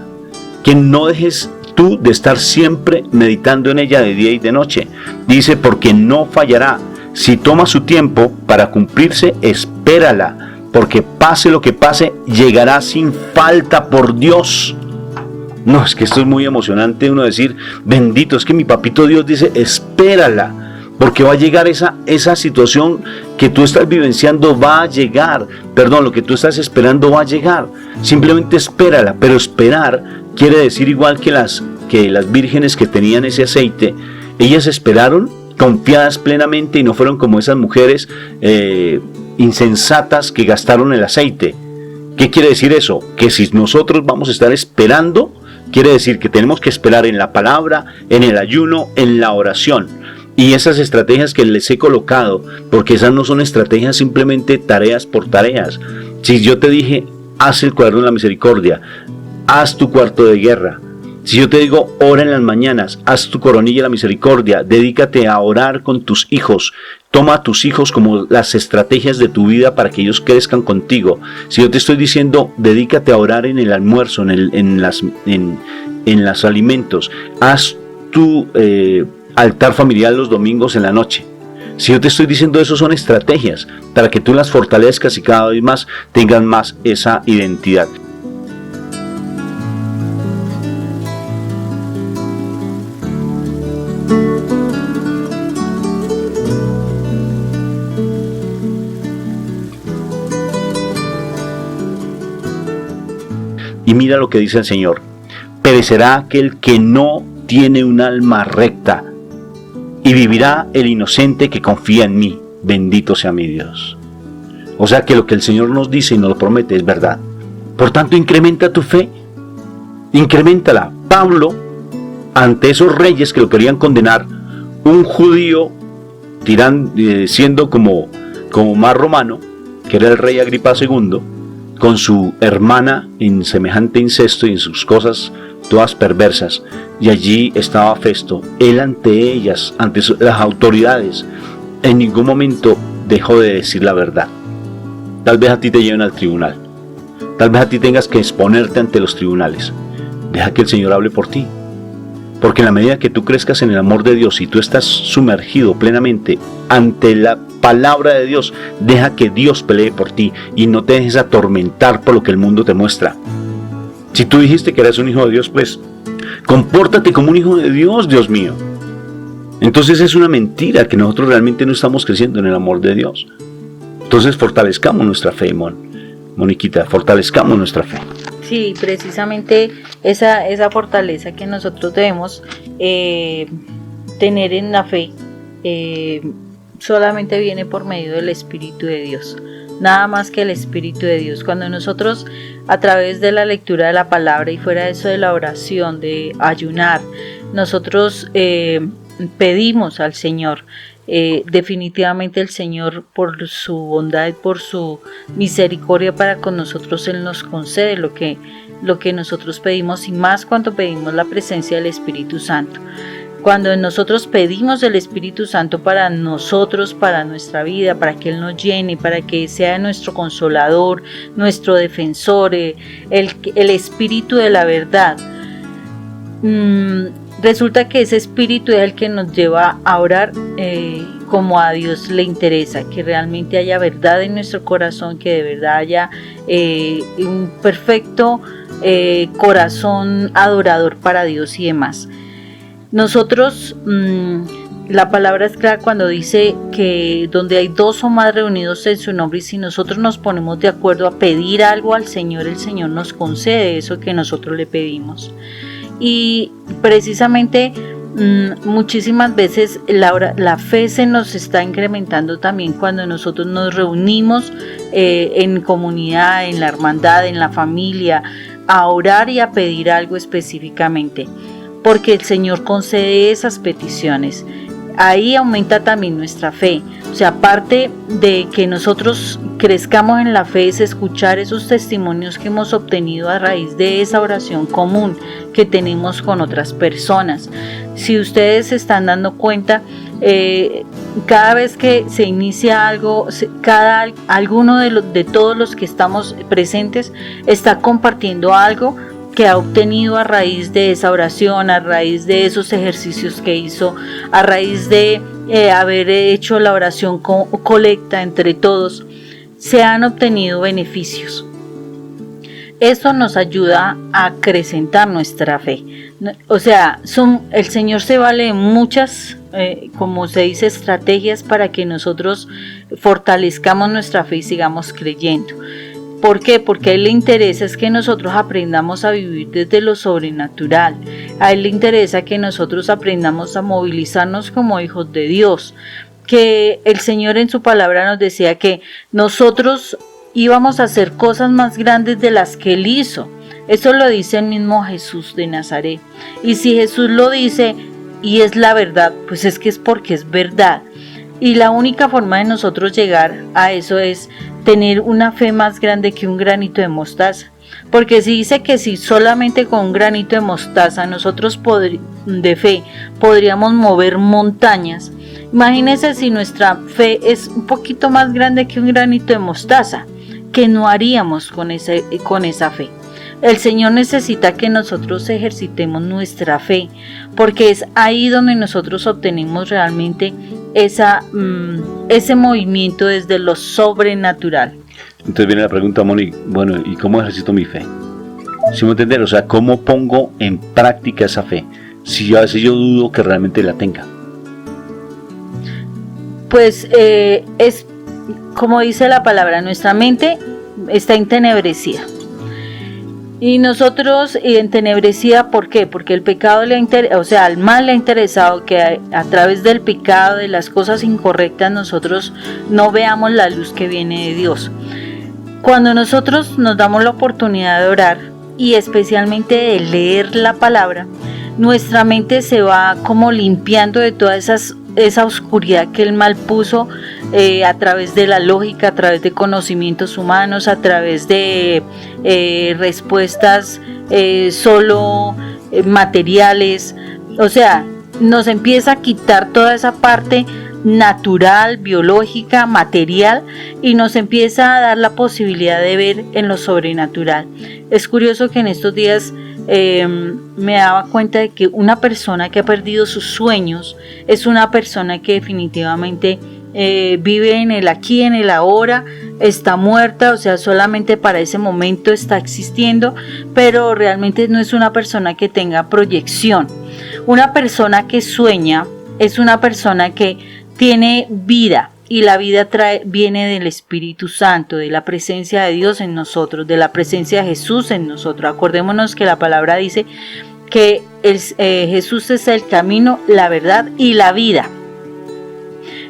que no dejes tú de estar siempre meditando en ella de día y de noche. Dice, porque no fallará. Si toma su tiempo para cumplirse, espérala, porque pase lo que pase, llegará sin falta, por Dios. No, es que esto es muy emocionante, uno decir, bendito, es que mi papito Dios dice, espérala, porque va a llegar esa situación que tú estás vivenciando, va a llegar, lo que tú estás esperando va a llegar, simplemente espérala. Pero esperar quiere decir igual que las vírgenes que tenían ese aceite, ellas esperaron confiadas plenamente y no fueron como esas mujeres insensatas que gastaron el aceite. ¿Qué quiere decir eso? Que si nosotros vamos a estar esperando, quiere decir que tenemos que esperar en la palabra, en el ayuno, en la oración. Y esas estrategias que les he colocado, porque esas no son estrategias simplemente tareas por tareas. Si yo te dije, haz el cuaderno de la misericordia, haz tu cuarto de guerra. Si yo te digo, ora en las mañanas, haz tu coronilla de la misericordia, dedícate a orar con tus hijos, toma a tus hijos como las estrategias de tu vida para que ellos crezcan contigo. Si yo te estoy diciendo, dedícate a orar en el almuerzo, en los alimentos, haz tu altar familiar los domingos en la noche. Si yo te estoy diciendo eso, son estrategias para que tú las fortalezcas y cada vez más tengas más esa identidad. Y mira lo que dice el Señor: perecerá aquel que no tiene un alma recta, y vivirá el inocente que confía en mí. Bendito sea mi Dios. O sea que lo que el Señor nos dice y nos lo promete es verdad. Por tanto, incrementa tu fe, increméntala. Pablo, ante esos reyes que lo querían condenar, un judío siendo como más romano, que era el rey Agripa II, con su hermana en semejante incesto y en sus cosas todas perversas, y allí estaba Festo. Él ante ellas, ante las autoridades, en ningún momento dejó de decir la verdad. Tal vez a ti te lleven al tribunal, tal vez a ti tengas que exponerte ante los tribunales, Deja que el Señor hable por ti. Porque en la medida que tú crezcas en el amor de Dios y tú estás sumergido plenamente ante la palabra de Dios, deja que Dios pelee por ti y no te dejes atormentar por lo que el mundo te muestra. Si tú dijiste que eres un hijo de Dios, pues compórtate como un hijo de Dios, Dios mío. Entonces es una mentira que nosotros realmente no estamos creciendo en el amor de Dios. Entonces fortalezcamos nuestra fe, Moniquita, fortalezcamos nuestra fe. Sí, precisamente esa fortaleza que nosotros debemos tener en la fe solamente viene por medio del Espíritu de Dios, nada más que el Espíritu de Dios. Cuando nosotros, a través de la lectura de la palabra y fuera de eso de la oración, de ayunar, nosotros pedimos al Señor, definitivamente el Señor, por su bondad y por su misericordia para con nosotros, Él nos concede lo que nosotros pedimos, y más cuando pedimos la presencia del Espíritu Santo. Cuando nosotros pedimos el Espíritu Santo para nosotros, para nuestra vida, para que Él nos llene, para que sea nuestro consolador, nuestro defensor, el Espíritu de la verdad, resulta que ese espíritu es el que nos lleva a orar como a Dios le interesa, que realmente haya verdad en nuestro corazón, que de verdad haya un perfecto corazón adorador para Dios y demás. Nosotros, la palabra es clara cuando dice que donde hay dos o más reunidos en su nombre, y si nosotros nos ponemos de acuerdo a pedir algo al Señor, el Señor nos concede eso que nosotros le pedimos. Y precisamente muchísimas veces la fe se nos está incrementando también cuando nosotros nos reunimos en comunidad, en la hermandad, en la familia, a orar y a pedir algo específicamente, porque el Señor concede esas peticiones. Ahí aumenta también nuestra fe. O sea, aparte de que nosotros crezcamos en la fe, es escuchar esos testimonios que hemos obtenido a raíz de esa oración común que tenemos con otras personas. Si ustedes se están dando cuenta, cada vez que se inicia algo, alguno de todos los que estamos presentes está compartiendo algo que ha obtenido a raíz de esa oración, a raíz de esos ejercicios que hizo, a raíz de haber hecho la oración colecta entre todos. Se han obtenido beneficios. Esto nos ayuda a acrecentar nuestra fe. O sea, el Señor se vale de muchas, como se dice, estrategias para que nosotros fortalezcamos nuestra fe y sigamos creyendo. ¿Por qué? Porque a Él le interesa es que nosotros aprendamos a vivir desde lo sobrenatural. A Él le interesa que nosotros aprendamos a movilizarnos como hijos de Dios. Que el Señor en su palabra nos decía que nosotros íbamos a hacer cosas más grandes de las que Él hizo. Eso lo dice el mismo Jesús de Nazaret. Y si Jesús lo dice y es la verdad, pues es que es porque es verdad. Y la única forma de nosotros llegar a eso es tener una fe más grande que un granito de mostaza. Porque si dice que si solamente con un granito de mostaza nosotros de fe podríamos mover montañas, imagínense si nuestra fe es un poquito más grande que un granito de mostaza, ¿qué no haríamos con esa fe? El Señor necesita que nosotros ejercitemos nuestra fe, porque es ahí donde nosotros obtenemos realmente ese movimiento desde lo sobrenatural. Entonces viene la pregunta, Moni, bueno, ¿y cómo ejercito mi fe? ¿Sí me entienden? O sea, ¿cómo pongo en práctica esa fe? Si a veces yo dudo que realmente la tenga. Pues es como dice la palabra, nuestra mente está entenebrecida. Y nosotros entenebrecida, ¿por qué? Porque el pecado el mal le ha interesado que a través del pecado, de las cosas incorrectas, nosotros no veamos la luz que viene de Dios. Cuando nosotros nos damos la oportunidad de orar y especialmente de leer la palabra, nuestra mente se va como limpiando de toda esa oscuridad que el mal puso a través de la lógica, a través de conocimientos humanos, a través de respuestas solo materiales. O sea, nos empieza a quitar toda esa parte natural, biológica, material, y nos empieza a dar la posibilidad de ver en lo sobrenatural. Es curioso que en estos días me daba cuenta de que una persona que ha perdido sus sueños es una persona que definitivamente vive en el aquí, en el ahora, está muerta, o sea, solamente para ese momento está existiendo, pero realmente no es una persona que tenga proyección. Una persona que sueña es una persona que tiene vida, y la vida viene del Espíritu Santo, de la presencia de Dios en nosotros, de la presencia de Jesús en nosotros. Acordémonos que la palabra dice que Jesús es el camino, la verdad y la vida.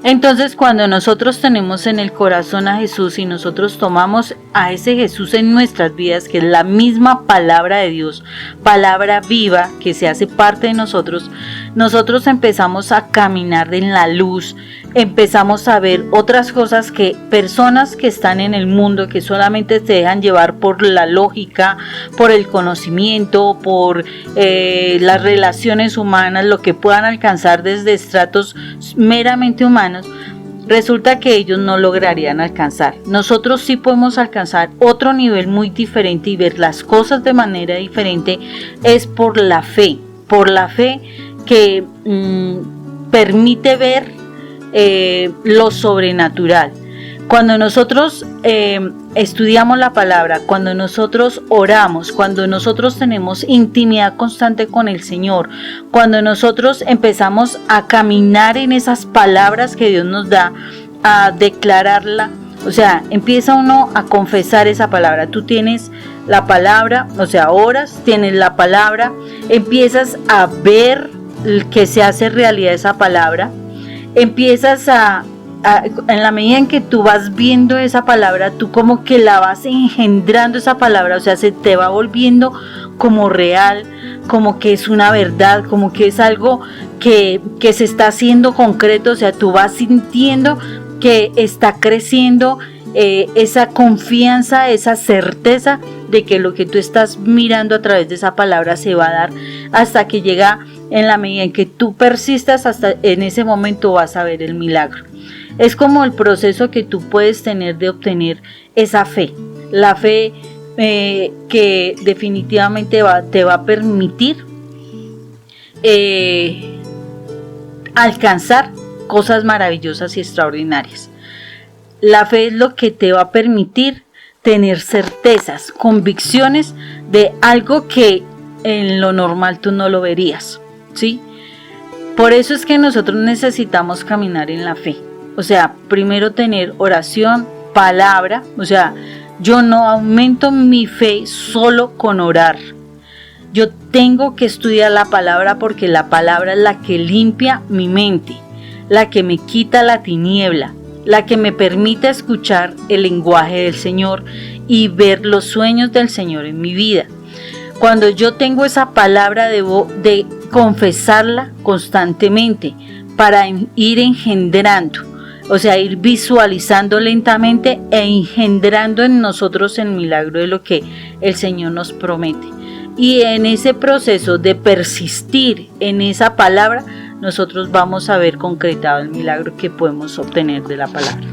Entonces, cuando nosotros tenemos en el corazón a Jesús y nosotros tomamos a ese Jesús en nuestras vidas, que es la misma palabra de Dios, palabra viva que se hace parte de nosotros, nosotros empezamos a caminar en la luz, empezamos a ver otras cosas que personas que están en el mundo, que solamente se dejan llevar por la lógica, por el conocimiento, por las relaciones humanas, lo que puedan alcanzar desde estratos meramente humanos, resulta que ellos no lograrían alcanzar. Nosotros sí podemos alcanzar otro nivel muy diferente y ver las cosas de manera diferente, es por la fe que permite ver lo sobrenatural. Cuando nosotros estudiamos la palabra, cuando nosotros oramos, cuando nosotros tenemos intimidad constante con el Señor, cuando nosotros empezamos a caminar en esas palabras que Dios nos da, a declararla, o sea, empieza uno a confesar esa palabra. Tú tienes la palabra, o sea, oras, tienes la palabra, empiezas a ver que se hace realidad esa palabra, empiezas en la medida en que tú vas viendo esa palabra, tú como que la vas engendrando esa palabra, o sea, se te va volviendo como real, como que es una verdad, como que es algo que se está haciendo concreto, o sea, tú vas sintiendo que está creciendo esa confianza, esa certeza de que lo que tú estás mirando a través de esa palabra se va a dar, hasta que llega, en la medida en que tú persistas, hasta en ese momento vas a ver el milagro. Es como el proceso que tú puedes tener de obtener esa fe, la fe que definitivamente te va a permitir alcanzar cosas maravillosas y extraordinarias. La fe es lo que te va a permitir tener certezas, convicciones de algo que en lo normal tú no lo verías, ¿sí? Por eso es que nosotros necesitamos caminar en la fe. O sea, primero tener oración, palabra, o sea, yo no aumento mi fe solo con orar. Yo tengo que estudiar la palabra, porque la palabra es la que limpia mi mente, la que me quita la tiniebla, la que me permite escuchar el lenguaje del Señor y ver los sueños del Señor en mi vida. Cuando yo tengo esa palabra, debo de confesarla constantemente para ir engendrando, o sea, ir visualizando lentamente e engendrando en nosotros el milagro de lo que el Señor nos promete. Y en ese proceso de persistir en esa palabra, nosotros vamos a ver concretado el milagro que podemos obtener de la palabra.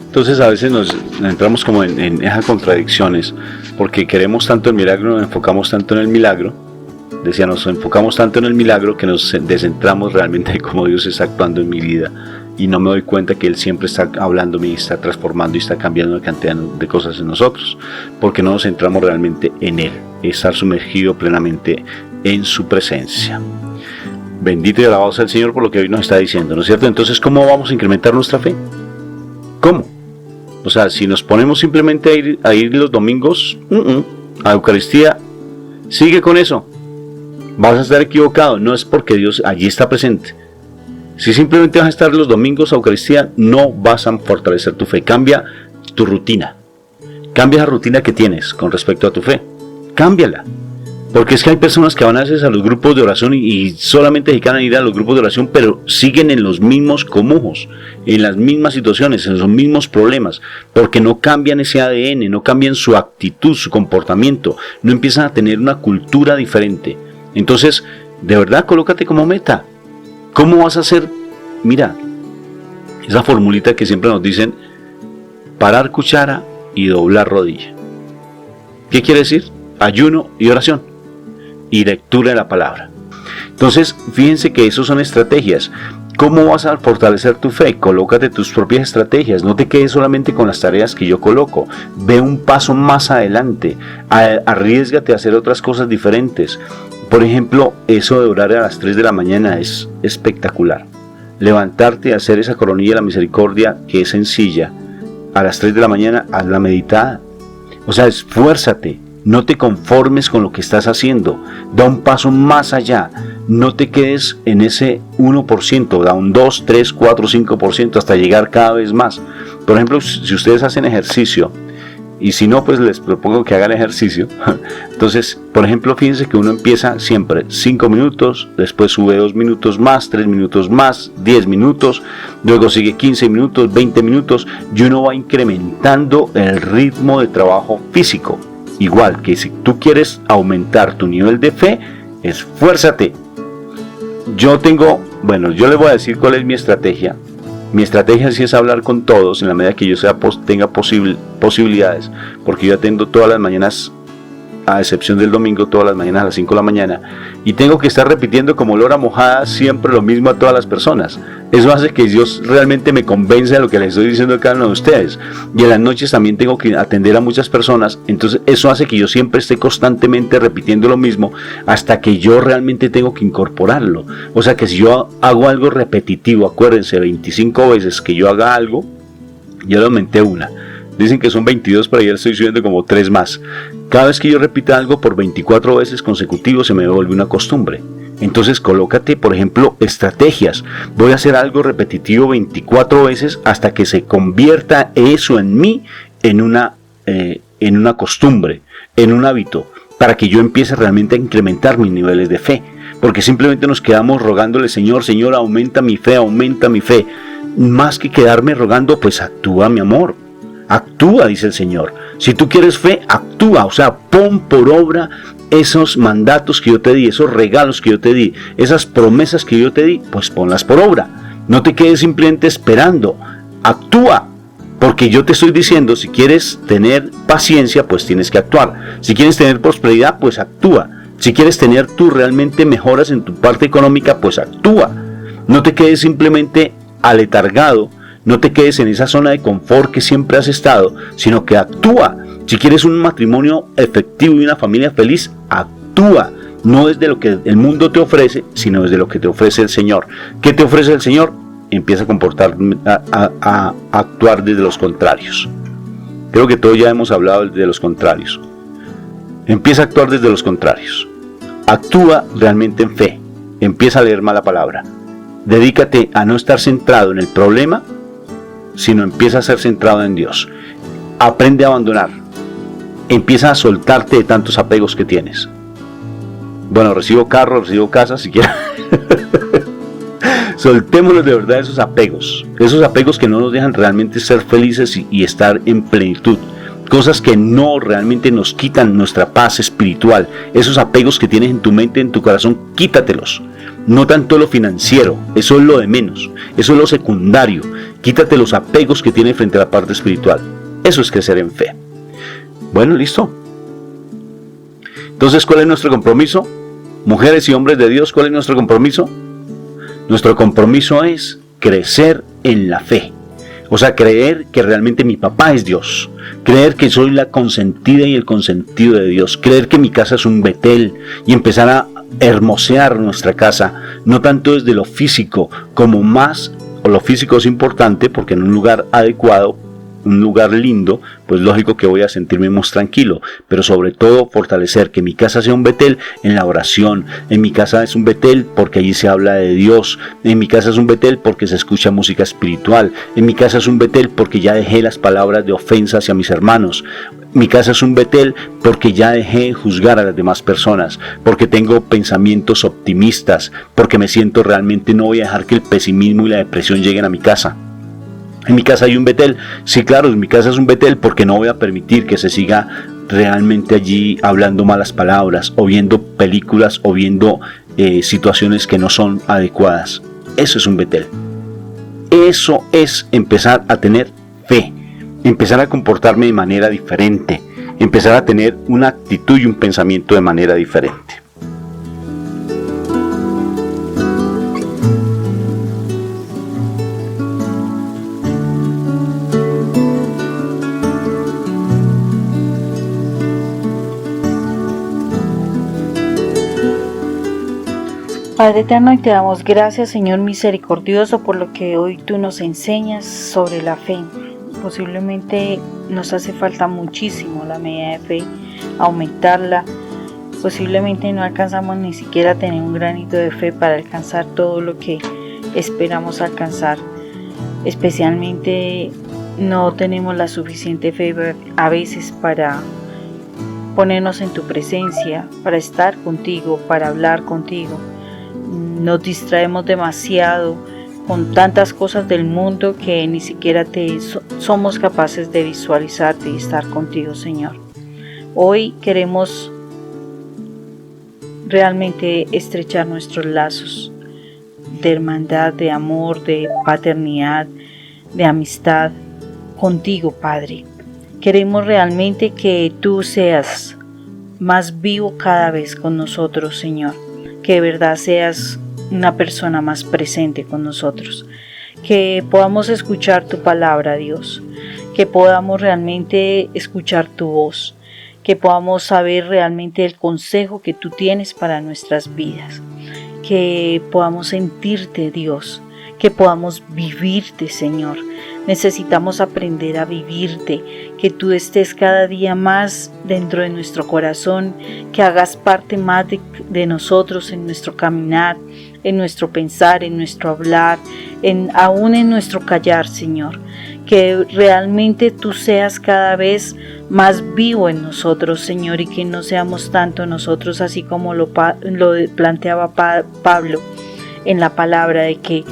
Entonces a veces nos entramos como en esas contradicciones, porque queremos tanto el milagro, nos enfocamos tanto en el milagro, nos enfocamos tanto en el milagro que nos descentramos realmente de cómo Dios está actuando en mi vida, y no me doy cuenta que Él siempre está hablando y está transformando y está cambiando una cantidad de cosas en nosotros, porque no nos centramos realmente en Él, estar sumergido plenamente en su presencia. Bendito y alabado sea el Señor por lo que hoy nos está diciendo, ¿no es cierto? Entonces, ¿cómo vamos a incrementar nuestra fe? ¿Cómo? O sea, si nos ponemos simplemente a ir los domingos a Eucaristía, sigue con eso, vas a estar equivocado. No es porque Dios allí está presente. Si simplemente vas a estar los domingos a Eucaristía, no vas a fortalecer tu fe. Cambia tu rutina, cambia la rutina que tienes con respecto a tu fe, cámbiala. Porque es que hay personas que van a veces a los grupos de oración y solamente se quedan ir a los grupos de oración, pero siguen en los mismos comujos, en las mismas situaciones, en los mismos problemas, porque no cambian ese ADN, no cambian su actitud, su comportamiento, no empiezan a tener una cultura diferente. Entonces, de verdad, colócate como meta. ¿Cómo vas a hacer? Mira, esa formulita que siempre nos dicen, parar cuchara y doblar rodilla. ¿Qué quiere decir? Ayuno y oración y lectura de la palabra. Entonces, fíjense que eso son estrategias. ¿Cómo vas a fortalecer tu fe? Colócate tus propias estrategias. No te quedes solamente con las tareas que yo coloco. Ve un paso más adelante. Arriésgate a hacer otras cosas diferentes. Por ejemplo, eso de orar a las 3 de la mañana es espectacular. Levantarte y hacer esa coronilla de la misericordia, que es sencilla. A las 3 de la mañana, hazla meditada. O sea, esfuérzate. No te conformes con lo que estás haciendo. Da un paso más allá. No te quedes en ese 1%. Da un 2, 3, 4, 5% hasta llegar cada vez más. Por ejemplo, si ustedes hacen ejercicio, y si no, pues les propongo que hagan ejercicio. Entonces, por ejemplo, fíjense que uno empieza siempre 5 minutos, después sube 2 minutos más, 3 minutos más, 10 minutos, luego sigue 15 minutos, 20 minutos, y uno va incrementando el ritmo de trabajo físico. Igual que si tú quieres aumentar tu nivel de fe, esfuérzate. Yo les voy a decir cuál es mi estrategia. Mi estrategia sí es hablar con todos en la medida que yo tenga posibilidades, porque yo atiendo todas las mañanas, a excepción del domingo, todas las mañanas a las 5 de la mañana, y tengo que estar repitiendo como lora mojada siempre lo mismo a todas las personas. Eso hace que Dios realmente me convenza de lo que les estoy diciendo a cada uno de ustedes. Y en las noches también tengo que atender a muchas personas, entonces eso hace que yo siempre esté constantemente repitiendo lo mismo hasta que yo realmente tengo que incorporarlo. O sea que si yo hago algo repetitivo, acuérdense, 25 veces que yo haga algo, yo le aumenté una. Dicen que son 22, pero ayer estoy subiendo como 3 más. Cada vez que yo repita algo por 24 veces consecutivos se me vuelve una costumbre. Entonces colócate, por ejemplo, estrategias. Voy a hacer algo repetitivo 24 veces hasta que se convierta eso en mí en una costumbre, en un hábito, para que yo empiece realmente a incrementar mis niveles de fe. Porque simplemente nos quedamos rogándole, Señor, aumenta mi fe, aumenta mi fe. Más que quedarme rogando, pues actúa, mi amor. Actúa, dice el Señor. Si tú quieres fe, actúa. O sea, pon por obra esos mandatos que yo te di, esos regalos que yo te di, esas promesas que yo te di, pues ponlas por obra. No te quedes simplemente esperando. Actúa. Porque yo te estoy diciendo, si quieres tener paciencia, pues tienes que actuar. Si quieres tener prosperidad, pues actúa. Si quieres tener tú realmente mejoras en tu parte económica, pues actúa. No te quedes simplemente aletargado. No te quedes en esa zona de confort que siempre has estado, sino que actúa. Si quieres un matrimonio efectivo y una familia feliz, actúa. No desde lo que el mundo te ofrece, sino desde lo que te ofrece el Señor. ¿Qué te ofrece el Señor? Empieza a actuar desde los contrarios. Creo que todos ya hemos hablado de los contrarios. Empieza a actuar desde los contrarios. Actúa realmente en fe. Empieza a leer más la palabra. Dedícate a no estar centrado en el problema, sino empieza a ser centrado en Dios. Aprende a abandonar. Empieza a soltarte de tantos apegos que tienes. Bueno, recibo carro, recibo casa, si quieres. Soltémonos de verdad esos apegos que no nos dejan realmente ser felices y estar en plenitud. Cosas que no realmente nos quitan nuestra paz espiritual. Esos apegos que tienes en tu mente, en tu corazón, quítatelos. No tanto lo financiero, eso es lo de menos, eso es lo secundario. Quítate los apegos que tienes frente a la parte espiritual. Eso es crecer en fe. Bueno, listo. Entonces, ¿cuál es nuestro compromiso? Mujeres y hombres de Dios, ¿cuál es nuestro compromiso? Nuestro compromiso es crecer en la fe. O sea, creer que realmente mi papá es Dios. Creer que soy la consentida y el consentido de Dios. Creer que mi casa es un Betel y empezar a hermosear nuestra casa, no tanto desde lo físico, como más, o lo físico es importante porque en un lugar adecuado, un lugar lindo, pues lógico que voy a sentirme más tranquilo, pero sobre todo fortalecer que mi casa sea un Betel en la oración. En mi casa es un Betel porque allí se habla de Dios. En mi casa es un Betel porque se escucha música espiritual. En mi casa es un Betel porque ya dejé las palabras de ofensa hacia mis hermanos. Mi casa es un Betel porque ya dejé de juzgar a las demás personas, porque tengo pensamientos optimistas, porque me siento realmente no voy a dejar que el pesimismo y la depresión lleguen a mi casa. En mi casa hay un Betel, sí claro, en mi casa es un Betel porque no voy a permitir que se siga realmente allí hablando malas palabras, o viendo películas, o viendo situaciones que no son adecuadas. Eso es un Betel. Eso es empezar a tener fe, empezar a comportarme de manera diferente, empezar a tener una actitud y un pensamiento de manera diferente. Padre eterno, y te damos gracias, Señor misericordioso, por lo que hoy tú nos enseñas sobre la fe. Posiblemente nos hace falta muchísimo la medida de fe, aumentarla. Posiblemente no alcanzamos ni siquiera a tener un granito de fe para alcanzar todo lo que esperamos alcanzar. Especialmente no tenemos la suficiente fe a veces para ponernos en tu presencia, para estar contigo, para hablar contigo. Nos distraemos demasiado con tantas cosas del mundo que ni siquiera somos capaces de visualizarte y estar contigo, Señor. Hoy queremos realmente estrechar nuestros lazos de hermandad, de amor, de paternidad, de amistad contigo, Padre. Queremos realmente que tú seas más vivo cada vez con nosotros, Señor. Que de verdad seas una persona más presente con nosotros, que podamos escuchar tu palabra, Dios, que podamos realmente escuchar tu voz, que podamos saber realmente el consejo que tú tienes para nuestras vidas, que podamos sentirte, Dios, que podamos vivirte, Señor. Necesitamos aprender a vivirte, que tú estés cada día más dentro de nuestro corazón, que hagas parte más de nosotros en nuestro caminar, en nuestro pensar, en nuestro hablar, aún en nuestro callar, Señor. Que realmente tú seas cada vez más vivo en nosotros, Señor, y que no seamos tanto nosotros, así como lo planteaba Pablo en la palabra de que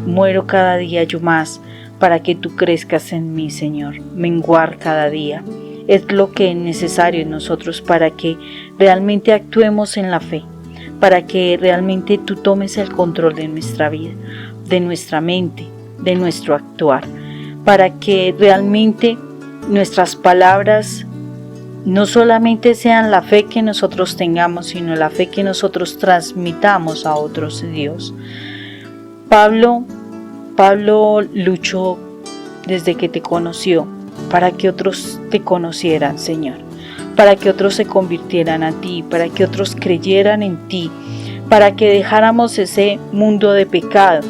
muero cada día yo más, para que tú crezcas en mí, Señor, menguar cada día. Es lo que es necesario en nosotros para que realmente actuemos en la fe, para que realmente tú tomes el control de nuestra vida, de nuestra mente, de nuestro actuar, para que realmente nuestras palabras no solamente sean la fe que nosotros tengamos, sino la fe que nosotros transmitamos a otros, Dios. Pablo luchó desde que te conoció para que otros te conocieran, Señor, para que otros se convirtieran a ti, para que otros creyeran en ti, para que dejáramos ese mundo de pecado.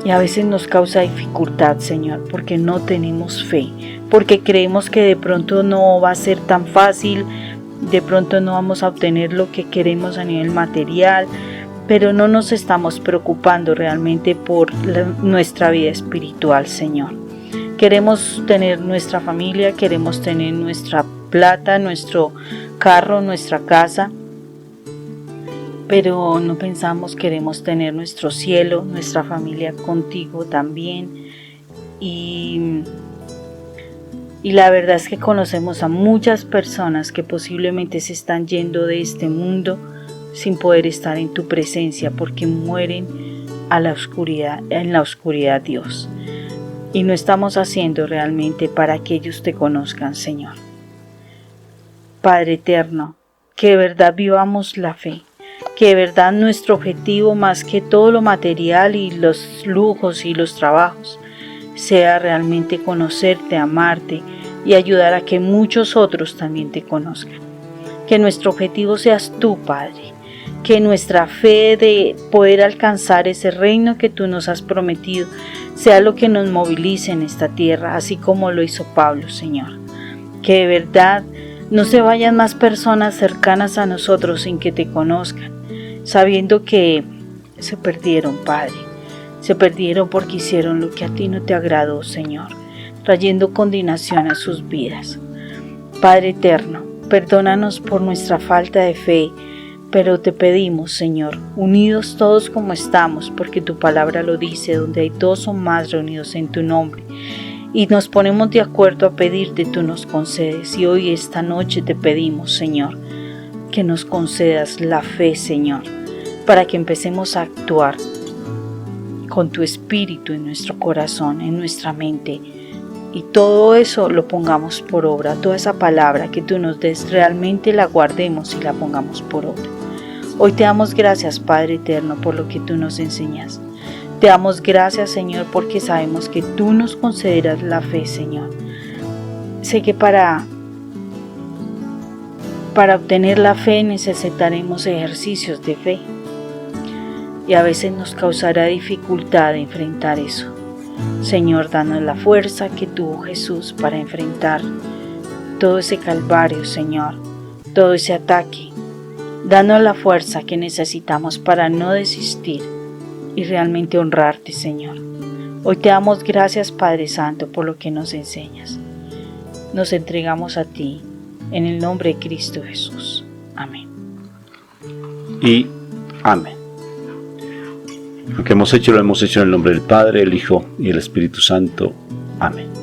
Y a veces nos causa dificultad, Señor, porque no tenemos fe, porque creemos que de pronto no va a ser tan fácil, de pronto no vamos a obtener lo que queremos a nivel material, pero no nos estamos preocupando realmente por nuestra vida espiritual, Señor. Queremos tener nuestra familia, queremos tener nuestra plata, nuestro carro, nuestra casa, pero no pensamos queremos tener nuestro cielo, nuestra familia contigo también. Y la verdad es que conocemos a muchas personas que posiblemente se están yendo de este mundo sin poder estar en tu presencia porque mueren en la oscuridad, Dios. Y no estamos haciendo realmente para que ellos te conozcan, Señor. Padre eterno, que de verdad vivamos la fe, que de verdad nuestro objetivo, más que todo lo material y los lujos y los trabajos, sea realmente conocerte, amarte y ayudar a que muchos otros también te conozcan. Que nuestro objetivo seas tú, Padre. Que nuestra fe de poder alcanzar ese reino que tú nos has prometido sea lo que nos movilice en esta tierra, así como lo hizo Pablo, Señor. Que de verdad no se vayan más personas cercanas a nosotros sin que te conozcan, sabiendo que se perdieron, Padre. Se perdieron porque hicieron lo que a ti no te agradó, Señor, trayendo condenación a sus vidas. Padre eterno, perdónanos por nuestra falta de fe, pero te pedimos, Señor, unidos todos como estamos, porque tu palabra lo dice, donde hay dos o más reunidos en tu nombre, y nos ponemos de acuerdo a pedirte, tú nos concedes. Y hoy, esta noche, te pedimos, Señor, que nos concedas la fe, Señor, para que empecemos a actuar con tu espíritu en nuestro corazón, en nuestra mente, y todo eso lo pongamos por obra. Toda esa palabra que tú nos des, realmente la guardemos y la pongamos por obra. Hoy te damos gracias, Padre eterno, por lo que tú nos enseñas. Te damos gracias, Señor, porque sabemos que tú nos concederás la fe, Señor. Sé que para obtener la fe necesitaremos ejercicios de fe, y a veces nos causará dificultad enfrentar eso. Señor, danos la fuerza que tuvo Jesús para enfrentar todo ese calvario, Señor, todo ese ataque. Danos la fuerza que necesitamos para no desistir y realmente honrarte, Señor. Hoy te damos gracias, Padre Santo, por lo que nos enseñas. Nos entregamos a ti, en el nombre de Cristo Jesús. Amén. Y amén. Lo que hemos hecho, lo hemos hecho en el nombre del Padre, el Hijo y el Espíritu Santo. Amén.